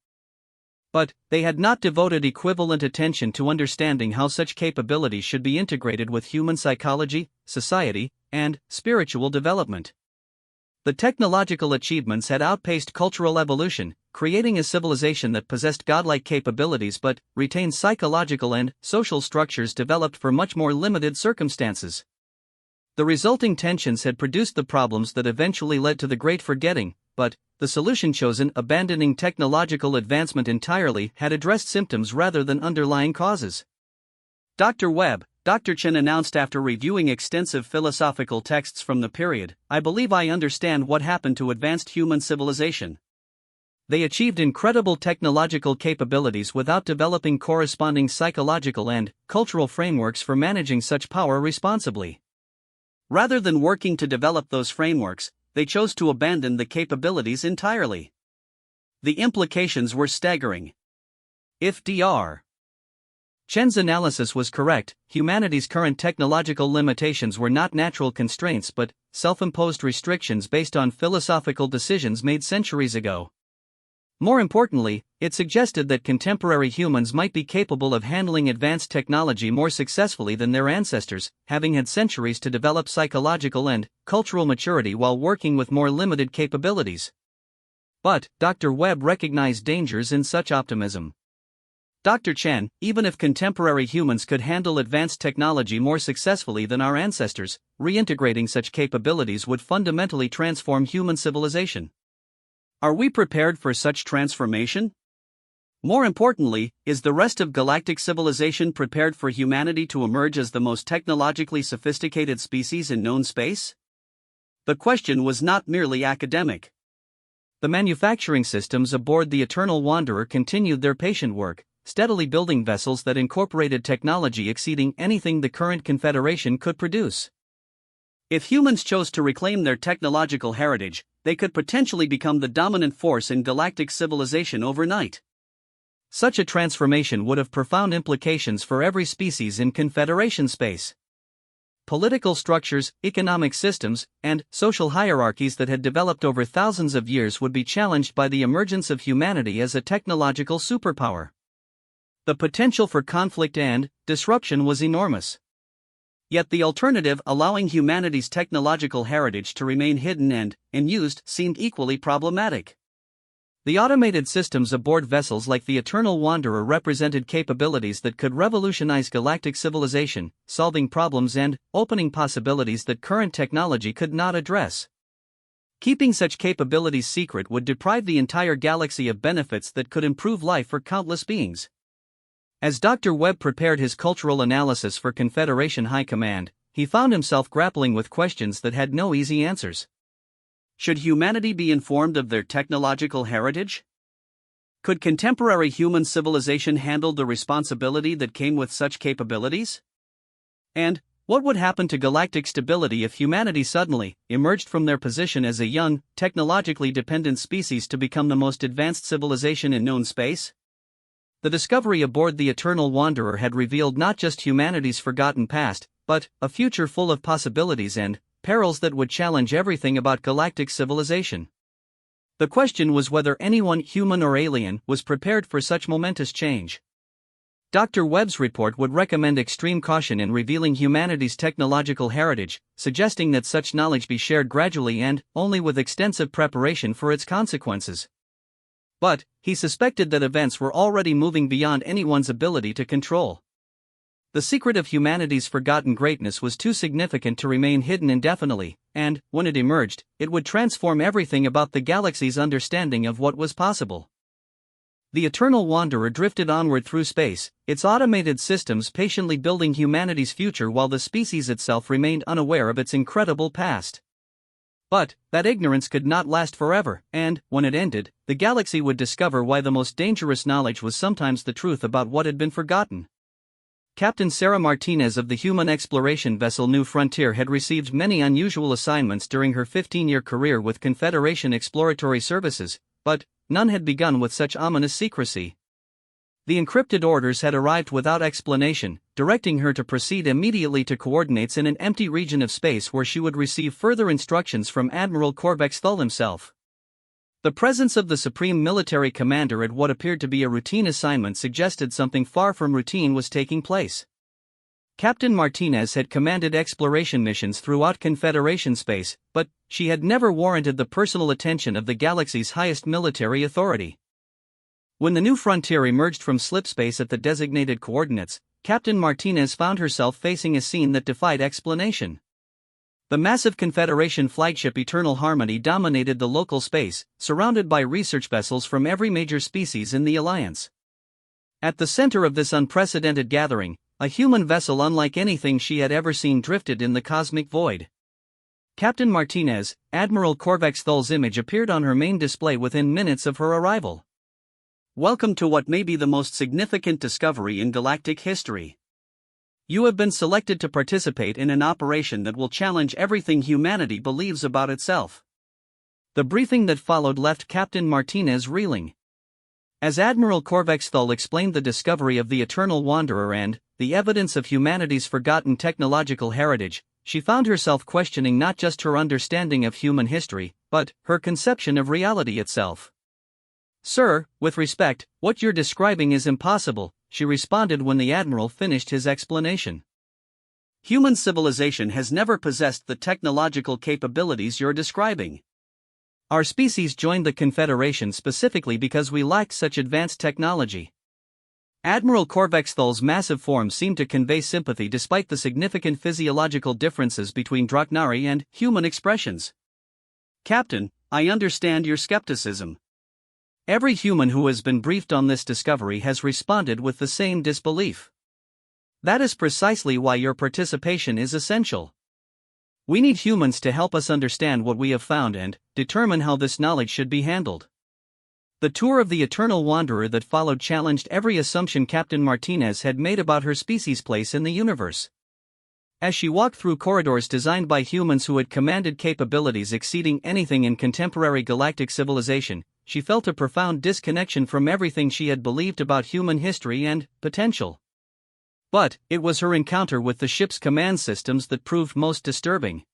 But they had not devoted equivalent attention to understanding how such capabilities should be integrated with human psychology, society, and spiritual development. The technological achievements had outpaced cultural evolution, creating a civilization that possessed godlike capabilities but retained psychological and social structures developed for much more limited circumstances. The resulting tensions had produced the problems that eventually led to the Great Forgetting, but the solution chosen, abandoning technological advancement entirely, had addressed symptoms rather than underlying causes. Dr. Chen announced after reviewing extensive philosophical texts from the period, "I believe I understand what happened to advanced human civilization. They achieved incredible technological capabilities without developing corresponding psychological and cultural frameworks for managing such power responsibly. Rather than working to develop those frameworks, they chose to abandon the capabilities entirely. The implications were staggering. If Dr. Chen's analysis was correct, humanity's current technological limitations were not natural constraints but self-imposed restrictions based on philosophical decisions made centuries ago. More importantly, it suggested that contemporary humans might be capable of handling advanced technology more successfully than their ancestors, having had centuries to develop psychological and cultural maturity while working with more limited capabilities." But Dr. Webb recognized dangers in such optimism. Dr. Chen, even if contemporary humans could handle advanced technology more successfully than our ancestors, reintegrating such capabilities would fundamentally transform human civilization. Are we prepared for such transformation? More importantly, is the rest of galactic civilization prepared for humanity to emerge as the most technologically sophisticated species in known space? The question was not merely academic. The manufacturing systems aboard the Eternal Wanderer continued their patient work, steadily building vessels that incorporated technology exceeding anything the current Confederation could produce. If humans chose to reclaim their technological heritage, they could potentially become the dominant force in galactic civilization overnight. Such a transformation would have profound implications for every species in Confederation space. Political structures, economic systems, and social hierarchies that had developed over thousands of years would be challenged by the emergence of humanity as a technological superpower. The potential for conflict and disruption was enormous. Yet the alternative, allowing humanity's technological heritage to remain hidden and unused, seemed equally problematic. The automated systems aboard vessels like the Eternal Wanderer represented capabilities that could revolutionize galactic civilization, solving problems and opening possibilities that current technology could not address. Keeping such capabilities secret would deprive the entire galaxy of benefits that could improve life for countless beings. As Dr. Webb prepared his cultural analysis for Confederation High Command, he found himself grappling with questions that had no easy answers. Should humanity be informed of their technological heritage? Could contemporary human civilization handle the responsibility that came with such capabilities? And what would happen to galactic stability if humanity suddenly emerged from their position as a young, technologically dependent species to become the most advanced civilization in known space? The discovery aboard the Eternal Wanderer had revealed not just humanity's forgotten past, but a future full of possibilities and perils that would challenge everything about galactic civilization. The question was whether anyone, human or alien, was prepared for such momentous change. Dr. Webb's report would recommend extreme caution in revealing humanity's technological heritage, suggesting that such knowledge be shared gradually and only with extensive preparation for its consequences. But he suspected that events were already moving beyond anyone's ability to control. The secret of humanity's forgotten greatness was too significant to remain hidden indefinitely, and, when it emerged, it would transform everything about the galaxy's understanding of what was possible. The Eternal Wanderer drifted onward through space, its automated systems patiently building humanity's future while the species itself remained unaware of its incredible past. But that ignorance could not last forever, and, when it ended, the galaxy would discover why the most dangerous knowledge was sometimes the truth about what had been forgotten. Captain Sarah Martinez of the human exploration vessel New Frontier had received many unusual assignments during her 15-year career with Confederation Exploratory Services, but none had begun with such ominous secrecy. The encrypted orders had arrived without explanation, directing her to proceed immediately to coordinates in an empty region of space where she would receive further instructions from Admiral Korvax himself. The presence of the Supreme Military Commander at what appeared to be a routine assignment suggested something far from routine was taking place. Captain Martinez had commanded exploration missions throughout Confederation space, but she had never warranted the personal attention of the galaxy's highest military authority. When the new frontier emerged from slipspace at the designated coordinates, Captain Martinez found herself facing a scene that defied explanation. The massive Confederation flagship Eternal Harmony dominated the local space, surrounded by research vessels from every major species in the Alliance. At the center of this unprecedented gathering, a human vessel unlike anything she had ever seen drifted in the cosmic void. Captain Martinez, Admiral Korvax image appeared on her main display within minutes of her arrival. Welcome to what may be the most significant discovery in galactic history. You have been selected to participate in an operation that will challenge everything humanity believes about itself. The briefing that followed left Captain Martinez reeling. As Admiral Korvax explained the discovery of the Eternal Wanderer and the evidence of humanity's forgotten technological heritage, she found herself questioning not just her understanding of human history, but her conception of reality itself. "Sir, with respect, what you're describing is impossible," she responded when the Admiral finished his explanation. "Human civilization has never possessed the technological capabilities you're describing. Our species joined the Confederation specifically because we lacked such advanced technology." Admiral Korvax massive form seemed to convey sympathy despite the significant physiological differences between Draknari and human expressions. "Captain, I understand your skepticism. Every human who has been briefed on this discovery has responded with the same disbelief. That is precisely why your participation is essential. We need humans to help us understand what we have found and determine how this knowledge should be handled." The tour of the Eternal Wanderer that followed challenged every assumption Captain Martinez had made about her species' place in the universe. As she walked through corridors designed by humans who had commanded capabilities exceeding anything in contemporary galactic civilization, she felt a profound disconnection from everything she had believed about human history and potential. But it was her encounter with the ship's command systems that proved most disturbing.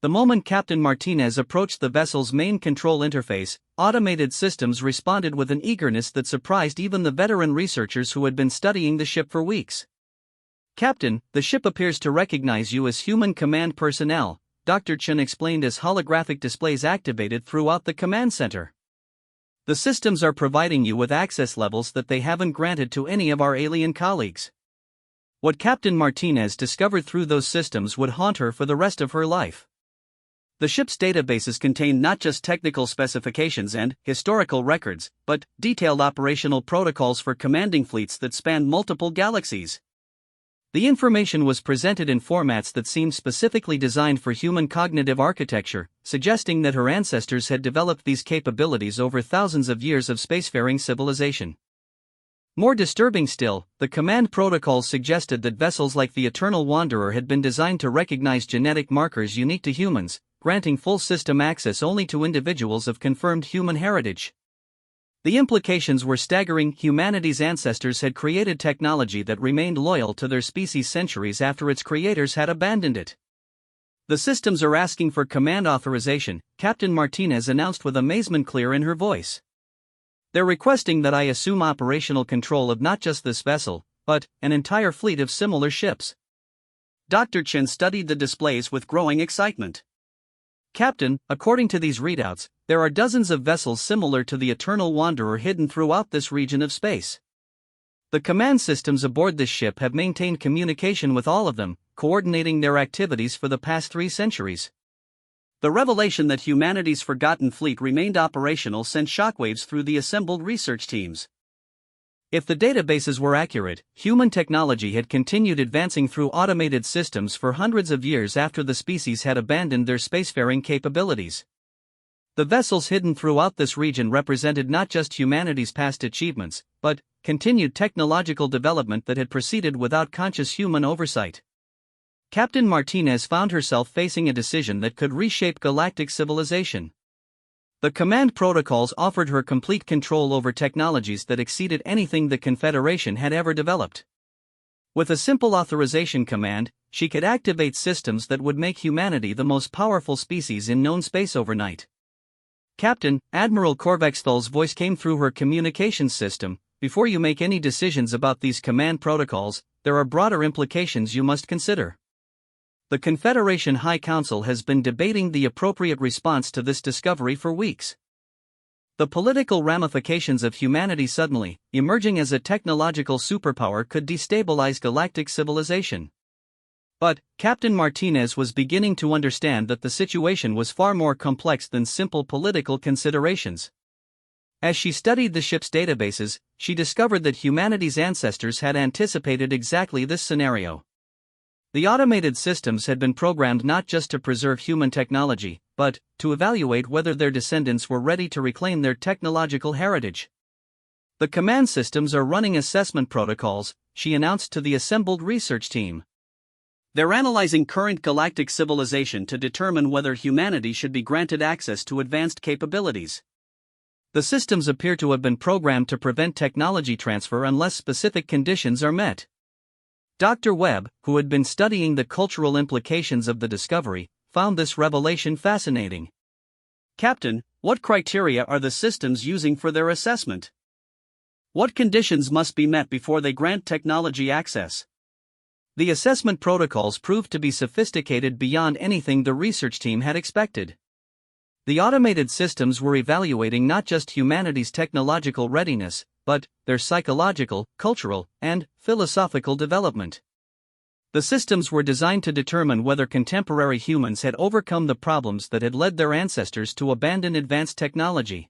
The moment Captain Martinez approached the vessel's main control interface, automated systems responded with an eagerness that surprised even the veteran researchers who had been studying the ship for weeks. "Captain, the ship appears to recognize you as human command personnel," Dr. Chen explained as holographic displays activated throughout the command center. "The systems are providing you with access levels that they haven't granted to any of our alien colleagues." What Captain Martinez discovered through those systems would haunt her for the rest of her life. The ship's databases contained not just technical specifications and historical records, but detailed operational protocols for commanding fleets that spanned multiple galaxies. The information was presented in formats that seemed specifically designed for human cognitive architecture, suggesting that her ancestors had developed these capabilities over thousands of years of spacefaring civilization. More disturbing still, the command protocols suggested that vessels like the Eternal Wanderer had been designed to recognize genetic markers unique to humans, granting full system access only to individuals of confirmed human heritage. The implications were staggering. Humanity's ancestors had created technology that remained loyal to their species centuries after its creators had abandoned it. "The systems are asking for command authorization," Captain Martinez announced with amazement clear in her voice. "They're requesting that I assume operational control of not just this vessel, but an entire fleet of similar ships." Dr. Chen studied the displays with growing excitement. "Captain, according to these readouts, there are dozens of vessels similar to the Eternal Wanderer hidden throughout this region of space. The command systems aboard this ship have maintained communication with all of them, coordinating their activities for the past 3 centuries. The revelation that humanity's forgotten fleet remained operational sent shockwaves through the assembled research teams. If the databases were accurate, human technology had continued advancing through automated systems for hundreds of years after the species had abandoned their spacefaring capabilities. The vessels hidden throughout this region represented not just humanity's past achievements, but continued technological development that had proceeded without conscious human oversight. Captain Martinez found herself facing a decision that could reshape galactic civilization. The command protocols offered her complete control over technologies that exceeded anything the Confederation had ever developed. With a simple authorization command, she could activate systems that would make humanity the most powerful species in known space overnight. "Captain," Admiral Korvexthal's voice came through her communications system, "before you make any decisions about these command protocols, there are broader implications you must consider. The Confederation High Council has been debating the appropriate response to this discovery for weeks. The political ramifications of humanity suddenly emerging as a technological superpower could destabilize galactic civilization." But Captain Martinez was beginning to understand that the situation was far more complex than simple political considerations. As she studied the ship's databases, she discovered that humanity's ancestors had anticipated exactly this scenario. The automated systems had been programmed not just to preserve human technology, but to evaluate whether their descendants were ready to reclaim their technological heritage. "The command systems are running assessment protocols," she announced to the assembled research team. "They're analyzing current galactic civilization to determine whether humanity should be granted access to advanced capabilities. The systems appear to have been programmed to prevent technology transfer unless specific conditions are met." Dr. Webb, who had been studying the cultural implications of the discovery, found this revelation fascinating. "Captain, what criteria are the systems using for their assessment? What conditions must be met before they grant technology access?" The assessment protocols proved to be sophisticated beyond anything the research team had expected. The automated systems were evaluating not just humanity's technological readiness, but their psychological, cultural, and philosophical development. The systems were designed to determine whether contemporary humans had overcome the problems that had led their ancestors to abandon advanced technology.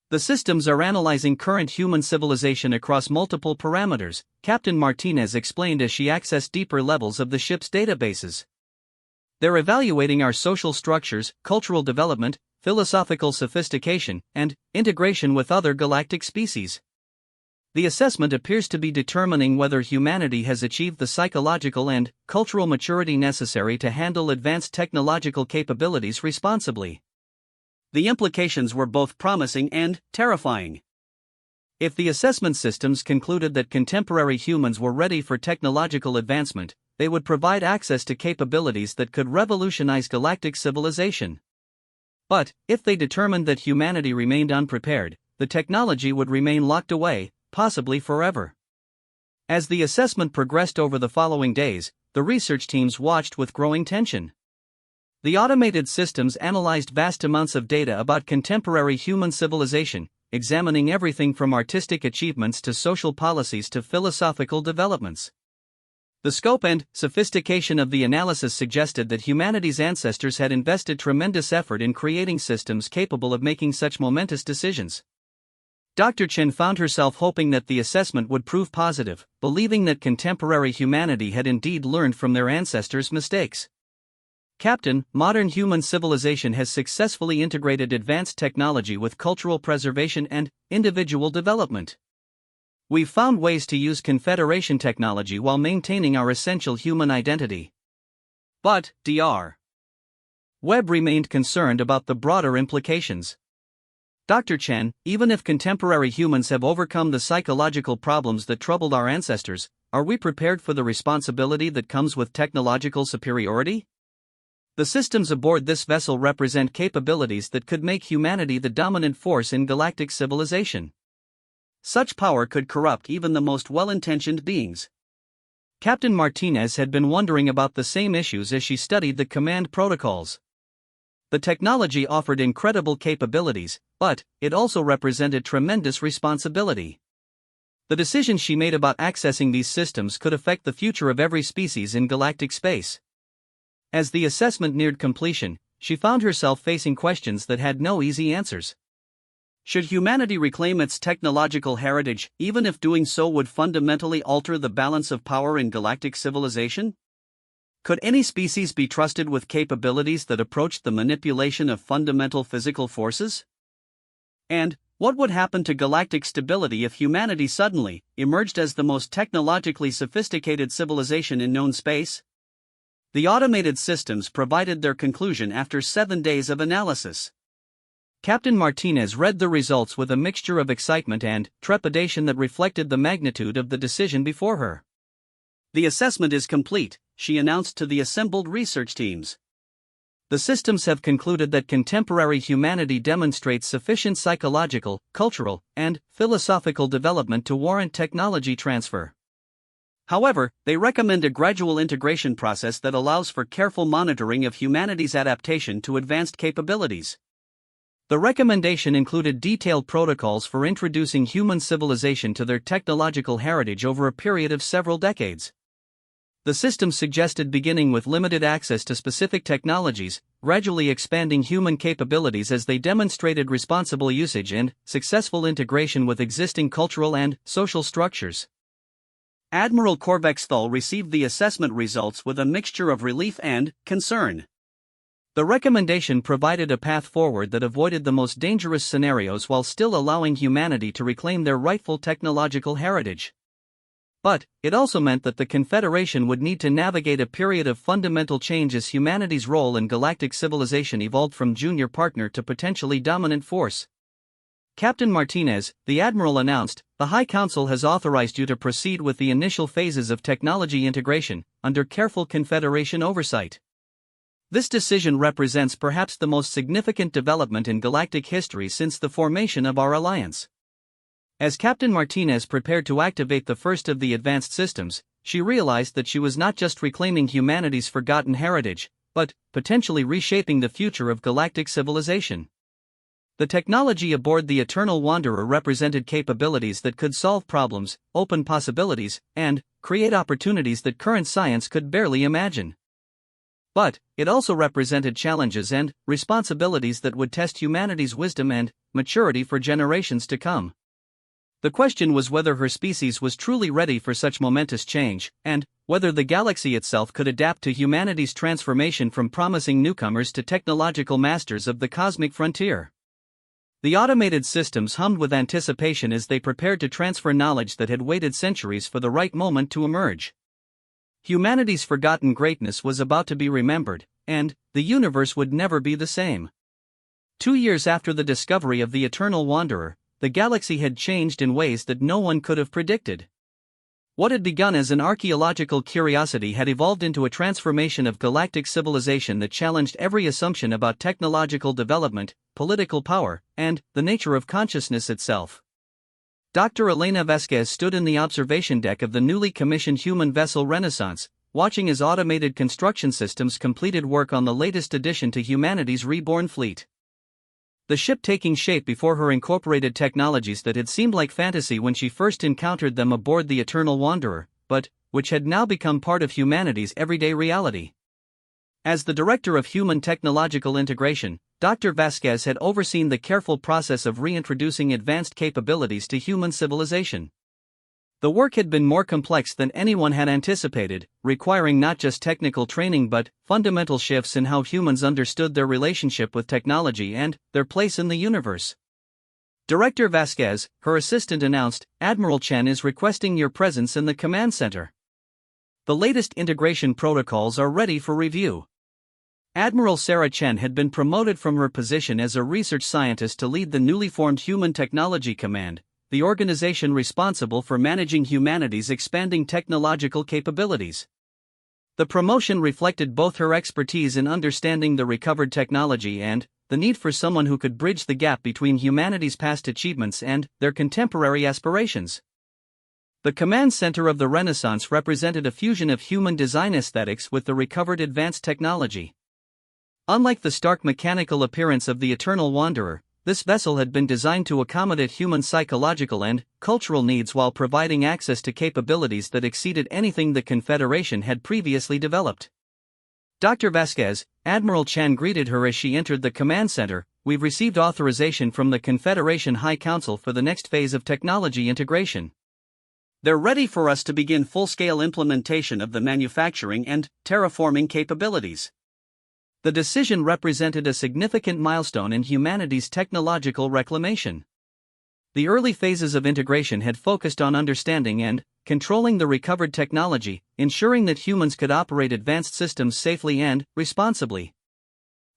"The systems are analyzing current human civilization across multiple parameters," Captain Martinez explained as she accessed deeper levels of the ship's databases. "They're evaluating our social structures, cultural development, philosophical sophistication, and integration with other galactic species. The assessment appears to be determining whether humanity has achieved the psychological and cultural maturity necessary to handle advanced technological capabilities responsibly." The implications were both promising and terrifying. If the assessment systems concluded that contemporary humans were ready for technological advancement, they would provide access to capabilities that could revolutionize galactic civilization. But if they determined that humanity remained unprepared, the technology would remain locked away, possibly forever. As the assessment progressed over the following days, the research teams watched with growing tension. The automated systems analyzed vast amounts of data about contemporary human civilization, examining everything from artistic achievements to social policies to philosophical developments. The scope and sophistication of the analysis suggested that humanity's ancestors had invested tremendous effort in creating systems capable of making such momentous decisions. Dr. Chen found herself hoping that the assessment would prove positive, believing that contemporary humanity had indeed learned from their ancestors' mistakes. "Captain, modern human civilization has successfully integrated advanced technology with cultural preservation and individual development. We've found ways to use Confederation technology while maintaining our essential human identity." But Dr. Webb remained concerned about the broader implications. "Dr. Chen, even if contemporary humans have overcome the psychological problems that troubled our ancestors, are we prepared for the responsibility that comes with technological superiority? The systems aboard this vessel represent capabilities that could make humanity the dominant force in galactic civilization. Such power could corrupt even the most well-intentioned beings." Captain Martinez had been wondering about the same issues as she studied the command protocols. The technology offered incredible capabilities, but it also represented tremendous responsibility. The decisions she made about accessing these systems could affect the future of every species in galactic space. As the assessment neared completion, she found herself facing questions that had no easy answers. Should humanity reclaim its technological heritage, even if doing so would fundamentally alter the balance of power in galactic civilization? Could any species be trusted with capabilities that approached the manipulation of fundamental physical forces? And what would happen to galactic stability if humanity suddenly emerged as the most technologically sophisticated civilization in known space? The automated systems provided their conclusion after 7 days of analysis. Captain Martinez read the results with a mixture of excitement and trepidation that reflected the magnitude of the decision before her. "The assessment is complete," she announced to the assembled research teams. "The systems have concluded that contemporary humanity demonstrates sufficient psychological, cultural, and philosophical development to warrant technology transfer. However, they recommend a gradual integration process that allows for careful monitoring of humanity's adaptation to advanced capabilities." The recommendation included detailed protocols for introducing human civilization to their technological heritage over a period of several decades. The system suggested beginning with limited access to specific technologies, gradually expanding human capabilities as they demonstrated responsible usage and successful integration with existing cultural and social structures. Admiral Korvexthal received the assessment results with a mixture of relief and concern. The recommendation provided a path forward that avoided the most dangerous scenarios while still allowing humanity to reclaim their rightful technological heritage. But it also meant that the Confederation would need to navigate a period of fundamental change as humanity's role in galactic civilization evolved from junior partner to potentially dominant force. "Captain Martinez," the Admiral announced, "the High Council has authorized you to proceed with the initial phases of technology integration, under careful Confederation oversight. This decision represents perhaps the most significant development in galactic history since the formation of our alliance." As Captain Martinez prepared to activate the first of the advanced systems, she realized that she was not just reclaiming humanity's forgotten heritage, but potentially reshaping the future of galactic civilization. The technology aboard the Eternal Wanderer represented capabilities that could solve problems, open possibilities, and create opportunities that current science could barely imagine. But it also represented challenges and responsibilities that would test humanity's wisdom and maturity for generations to come. The question was whether her species was truly ready for such momentous change, and whether the galaxy itself could adapt to humanity's transformation from promising newcomers to technological masters of the cosmic frontier. The automated systems hummed with anticipation as they prepared to transfer knowledge that had waited centuries for the right moment to emerge. Humanity's forgotten greatness was about to be remembered, and the universe would never be the same. 2 years after the discovery of the Eternal Wanderer, the galaxy had changed in ways that no one could have predicted. What had begun as an archaeological curiosity had evolved into a transformation of galactic civilization that challenged every assumption about technological development, political power, and the nature of consciousness itself. Dr. Elena Vasquez stood in the observation deck of the newly commissioned human vessel Renaissance, watching as automated construction systems completed work on the latest addition to humanity's reborn fleet. The ship taking shape before her incorporated technologies that had seemed like fantasy when she first encountered them aboard the Eternal Wanderer, but which had now become part of humanity's everyday reality. As the director of human technological integration, Dr. Vasquez had overseen the careful process of reintroducing advanced capabilities to human civilization. The work had been more complex than anyone had anticipated, requiring not just technical training but fundamental shifts in how humans understood their relationship with technology and their place in the universe. Director Vasquez, her assistant announced, "Admiral Chen is requesting your presence in the command center. The latest integration protocols are ready for review." Admiral Sarah Chen had been promoted from her position as a research scientist to lead the newly formed Human Technology Command, the organization responsible for managing humanity's expanding technological capabilities. The promotion reflected both her expertise in understanding the recovered technology and the need for someone who could bridge the gap between humanity's past achievements and their contemporary aspirations. The command center of the Renaissance represented a fusion of human design aesthetics with the recovered advanced technology. Unlike the stark mechanical appearance of the Eternal Wanderer, this vessel had been designed to accommodate human psychological and cultural needs while providing access to capabilities that exceeded anything the Confederation had previously developed. Dr. Vasquez, Admiral Chen greeted her as she entered the command center. "We've received authorization from the Confederation High Council for the next phase of technology integration. They're ready for us to begin full-scale implementation of the manufacturing and terraforming capabilities." The decision represented a significant milestone in humanity's technological reclamation. The early phases of integration had focused on understanding and controlling the recovered technology, ensuring that humans could operate advanced systems safely and responsibly.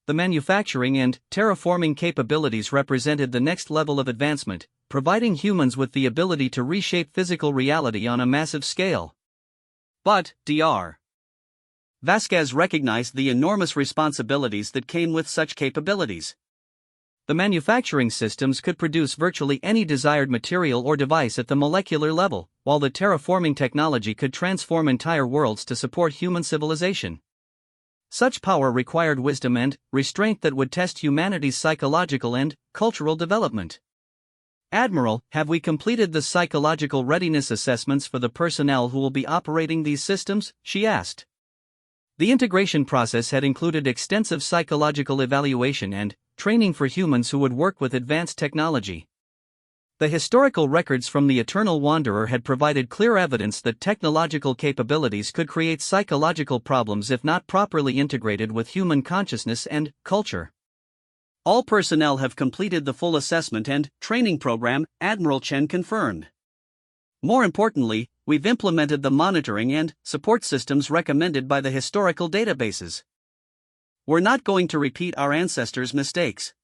the manufacturing and terraforming capabilities represented the next level of advancement, providing humans with the ability to reshape physical reality on a massive scale. But, Dr. Vasquez recognized the enormous responsibilities that came with such capabilities. The manufacturing systems could produce virtually any desired material or device at the molecular level, while the terraforming technology could transform entire worlds to support human civilization. Such power required wisdom and restraint that would test humanity's psychological and cultural development. Admiral, have we completed the psychological readiness assessments for the personnel who will be operating these systems? She asked. The integration process had included extensive psychological evaluation and training for humans who would work with advanced technology. The historical records from the Eternal Wanderer had provided clear evidence that technological capabilities could create psychological problems if not properly integrated with human consciousness and culture. All personnel have completed the full assessment and training program, Admiral Chen confirmed. More importantly, we've implemented the monitoring and support systems recommended by the historical databases. We're not going to repeat our ancestors' mistakes.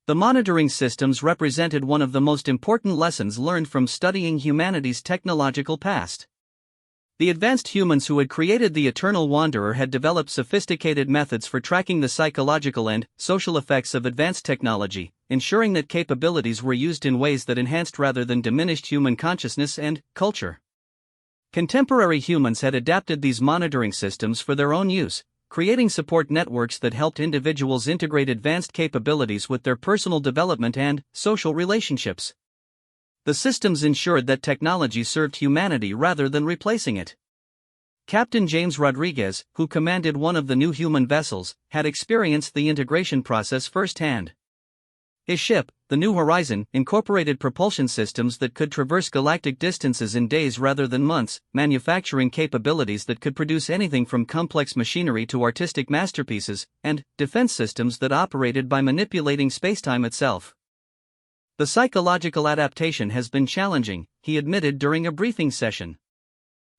The monitoring systems represented one of the most important lessons learned from studying humanity's technological past. The advanced humans who had created the Eternal Wanderer had developed sophisticated methods for tracking the psychological and social effects of advanced technology, ensuring that capabilities were used in ways that enhanced rather than diminished human consciousness and culture. Contemporary humans had adapted these monitoring systems for their own use, creating support networks that helped individuals integrate advanced capabilities with their personal development and social relationships. The systems ensured that technology served humanity rather than replacing it. Captain James Rodriguez, who commanded one of the new human vessels, had experienced the integration process firsthand. His ship, the New Horizon, incorporated propulsion systems that could traverse galactic distances in days rather than months, manufacturing capabilities that could produce anything from complex machinery to artistic masterpieces, and defense systems that operated by manipulating spacetime itself. The psychological adaptation has been challenging, he admitted during a briefing session.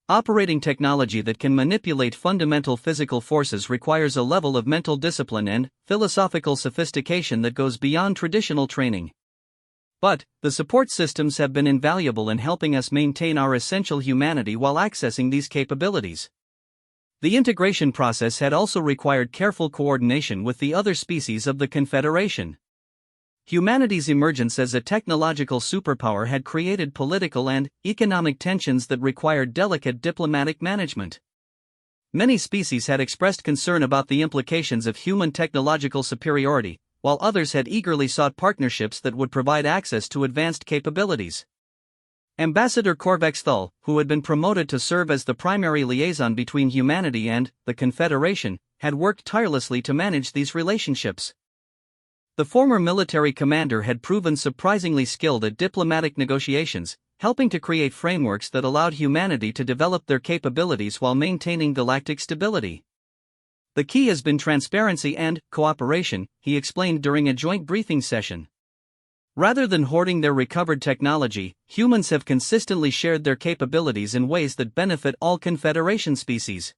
Operating technology that can manipulate fundamental physical forces requires a level of mental discipline and philosophical sophistication that goes beyond traditional training. But, the support systems have been invaluable in helping us maintain our essential humanity while accessing these capabilities. The integration process had also required careful coordination with the other species of the Confederation. Humanity's emergence as a technological superpower had created political and economic tensions that required delicate diplomatic management. Many species had expressed concern about the implications of human technological superiority, while others had eagerly sought partnerships that would provide access to advanced capabilities. Ambassador Corvex Thull, who had been promoted to serve as the primary liaison between humanity and the Confederation, had worked tirelessly to manage these relationships. The former military commander had proven surprisingly skilled at diplomatic negotiations, helping to create frameworks that allowed humanity to develop their capabilities while maintaining galactic stability. The key has been transparency and cooperation, he explained during a joint briefing session. Rather than hoarding their recovered technology, humans have consistently shared their capabilities in ways that benefit all Confederation species.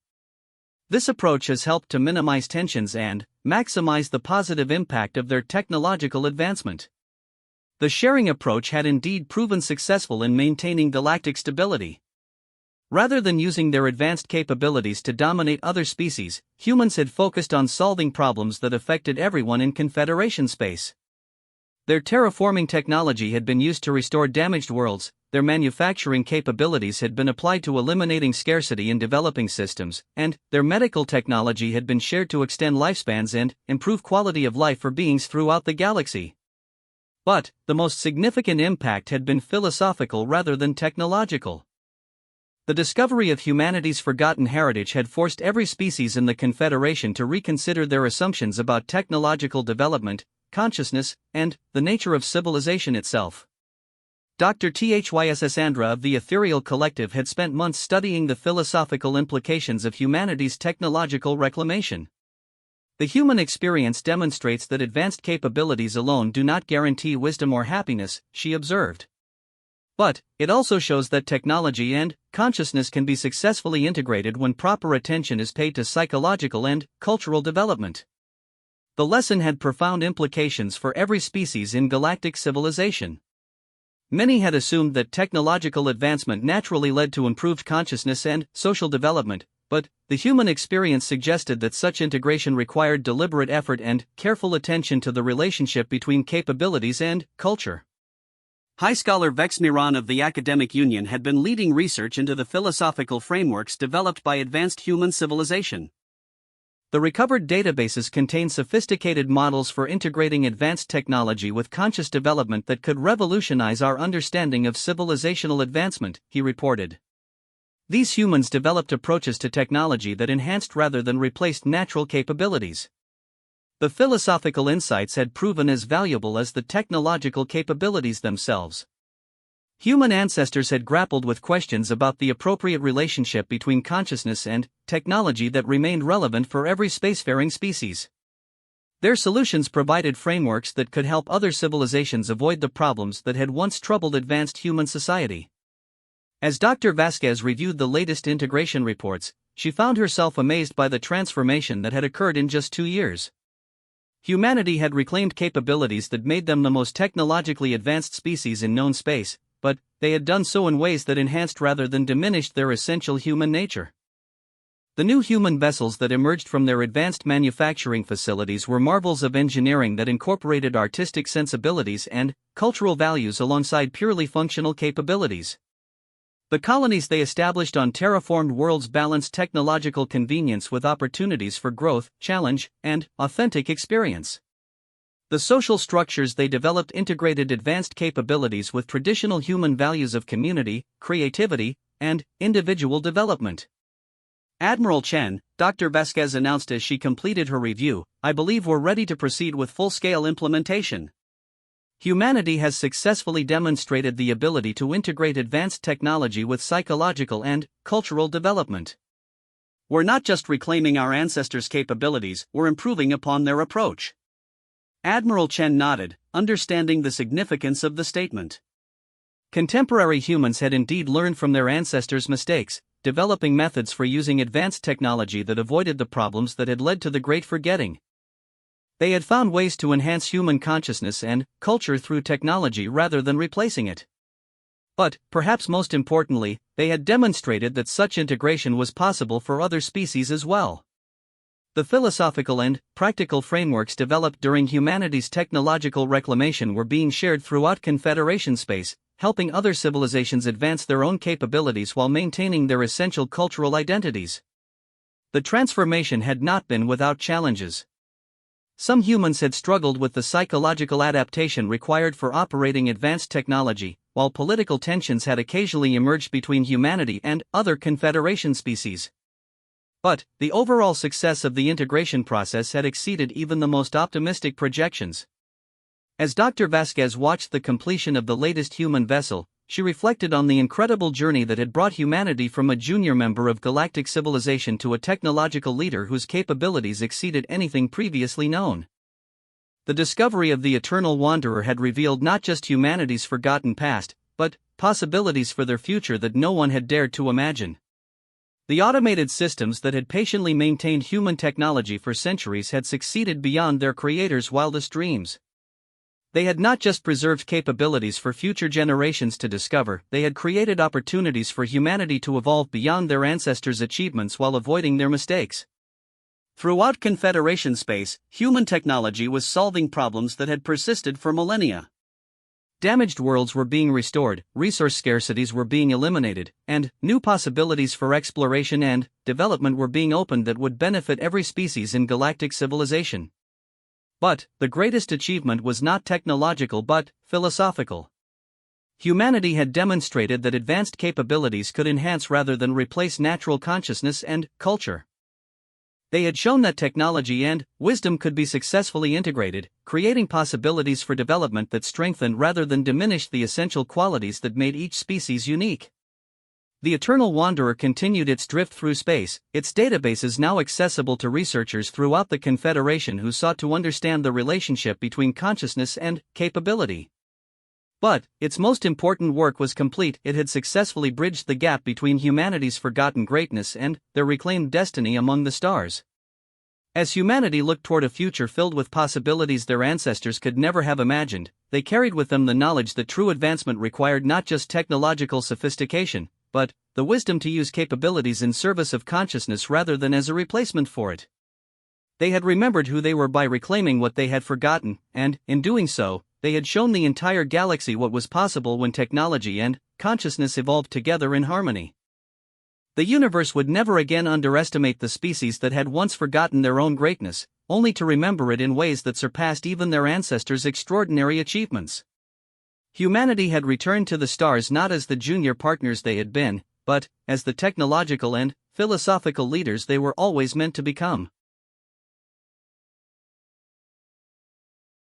This approach has helped to minimize tensions and maximize the positive impact of their technological advancement. The sharing approach had indeed proven successful in maintaining galactic stability. Rather than using their advanced capabilities to dominate other species, humans had focused on solving problems that affected everyone in Confederation space. Their terraforming technology had been used to restore damaged worlds, their manufacturing capabilities had been applied to eliminating scarcity in developing systems, and their medical technology had been shared to extend lifespans and improve quality of life for beings throughout the galaxy. But, the most significant impact had been philosophical rather than technological. The discovery of humanity's forgotten heritage had forced every species in the Confederation to reconsider their assumptions about technological development, consciousness, and the nature of civilization itself. Dr. Thys Andra of the Ethereal Collective had spent months studying the philosophical implications of humanity's technological reclamation. The human experience demonstrates that advanced capabilities alone do not guarantee wisdom or happiness, she observed. But, it also shows that technology and consciousness can be successfully integrated when proper attention is paid to psychological and cultural development. the lesson had profound implications for every species in galactic civilization. Many had assumed that technological advancement naturally led to improved consciousness and social development, but the human experience suggested that such integration required deliberate effort and careful attention to the relationship between capabilities and culture. High scholar Vex Miran of the Academic Union had been leading research into the philosophical frameworks developed by advanced human civilization. The recovered databases contain sophisticated models for integrating advanced technology with conscious development that could revolutionize our understanding of civilizational advancement, he reported. These humans developed approaches to technology that enhanced rather than replaced natural capabilities. The philosophical insights had proven as valuable as the technological capabilities themselves. Human ancestors had grappled with questions about the appropriate relationship between consciousness and technology that remained relevant for every spacefaring species. Their solutions provided frameworks that could help other civilizations avoid the problems that had once troubled advanced human society. As Dr. Vasquez reviewed the latest integration reports, she found herself amazed by the transformation that had occurred in just 2 years. Humanity had reclaimed capabilities that made them the most technologically advanced species in known space, but they had done so in ways that enhanced rather than diminished their essential human nature. The new human vessels that emerged from their advanced manufacturing facilities were marvels of engineering that incorporated artistic sensibilities and cultural values alongside purely functional capabilities. The colonies they established on terraformed worlds balanced technological convenience with opportunities for growth, challenge, and authentic experience. The social structures they developed integrated advanced capabilities with traditional human values of community, creativity, and individual development. Admiral Chen, Dr. Vasquez announced as she completed her review, "I believe we're ready to proceed with full-scale implementation. Humanity has successfully demonstrated the ability to integrate advanced technology with psychological and cultural development. We're not just reclaiming our ancestors' capabilities, we're improving upon their approach." Admiral Chen nodded, understanding the significance of the statement. Contemporary humans had indeed learned from their ancestors' mistakes, developing methods for using advanced technology that avoided the problems that had led to the Great Forgetting. They had found ways to enhance human consciousness and culture through technology rather than replacing it. But, perhaps most importantly, they had demonstrated that such integration was possible for other species as well. The philosophical and practical frameworks developed during humanity's technological reclamation were being shared throughout Confederation space, helping other civilizations advance their own capabilities while maintaining their essential cultural identities. The transformation had not been without challenges. Some humans had struggled with the psychological adaptation required for operating advanced technology, while political tensions had occasionally emerged between humanity and other Confederation species. But the overall success of the integration process had exceeded even the most optimistic projections. As Dr. Vasquez watched the completion of the latest human vessel, she reflected on the incredible journey that had brought humanity from a junior member of galactic civilization to a technological leader whose capabilities exceeded anything previously known. The discovery of the Eternal Wanderer had revealed not just humanity's forgotten past, but possibilities for their future that no one had dared to imagine. The automated systems that had patiently maintained human technology for centuries had succeeded beyond their creators' wildest dreams. They had not just preserved capabilities for future generations to discover, they had created opportunities for humanity to evolve beyond their ancestors' achievements while avoiding their mistakes. Throughout Confederation space, human technology was solving problems that had persisted for millennia. Damaged worlds were being restored, resource scarcities were being eliminated, and new possibilities for exploration and development were being opened that would benefit every species in galactic civilization. But the greatest achievement was not technological but philosophical. Humanity had demonstrated that advanced capabilities could enhance rather than replace natural consciousness and culture. They had shown that technology and wisdom could be successfully integrated, creating possibilities for development that strengthened rather than diminished the essential qualities that made each species unique. The Eternal Wanderer continued its drift through space, its databases now accessible to researchers throughout the Confederation who sought to understand the relationship between consciousness and capability. But its most important work was complete. It had successfully bridged the gap between humanity's forgotten greatness and their reclaimed destiny among the stars. As humanity looked toward a future filled with possibilities their ancestors could never have imagined, they carried with them the knowledge that true advancement required not just technological sophistication, but the wisdom to use capabilities in service of consciousness rather than as a replacement for it. They had remembered who they were by reclaiming what they had forgotten, and, in doing so, they had shown the entire galaxy what was possible when technology and consciousness evolved together in harmony. The universe would never again underestimate the species that had once forgotten their own greatness, only to remember it in ways that surpassed even their ancestors' extraordinary achievements. Humanity had returned to the stars not as the junior partners they had been, but as the technological and philosophical leaders they were always meant to become.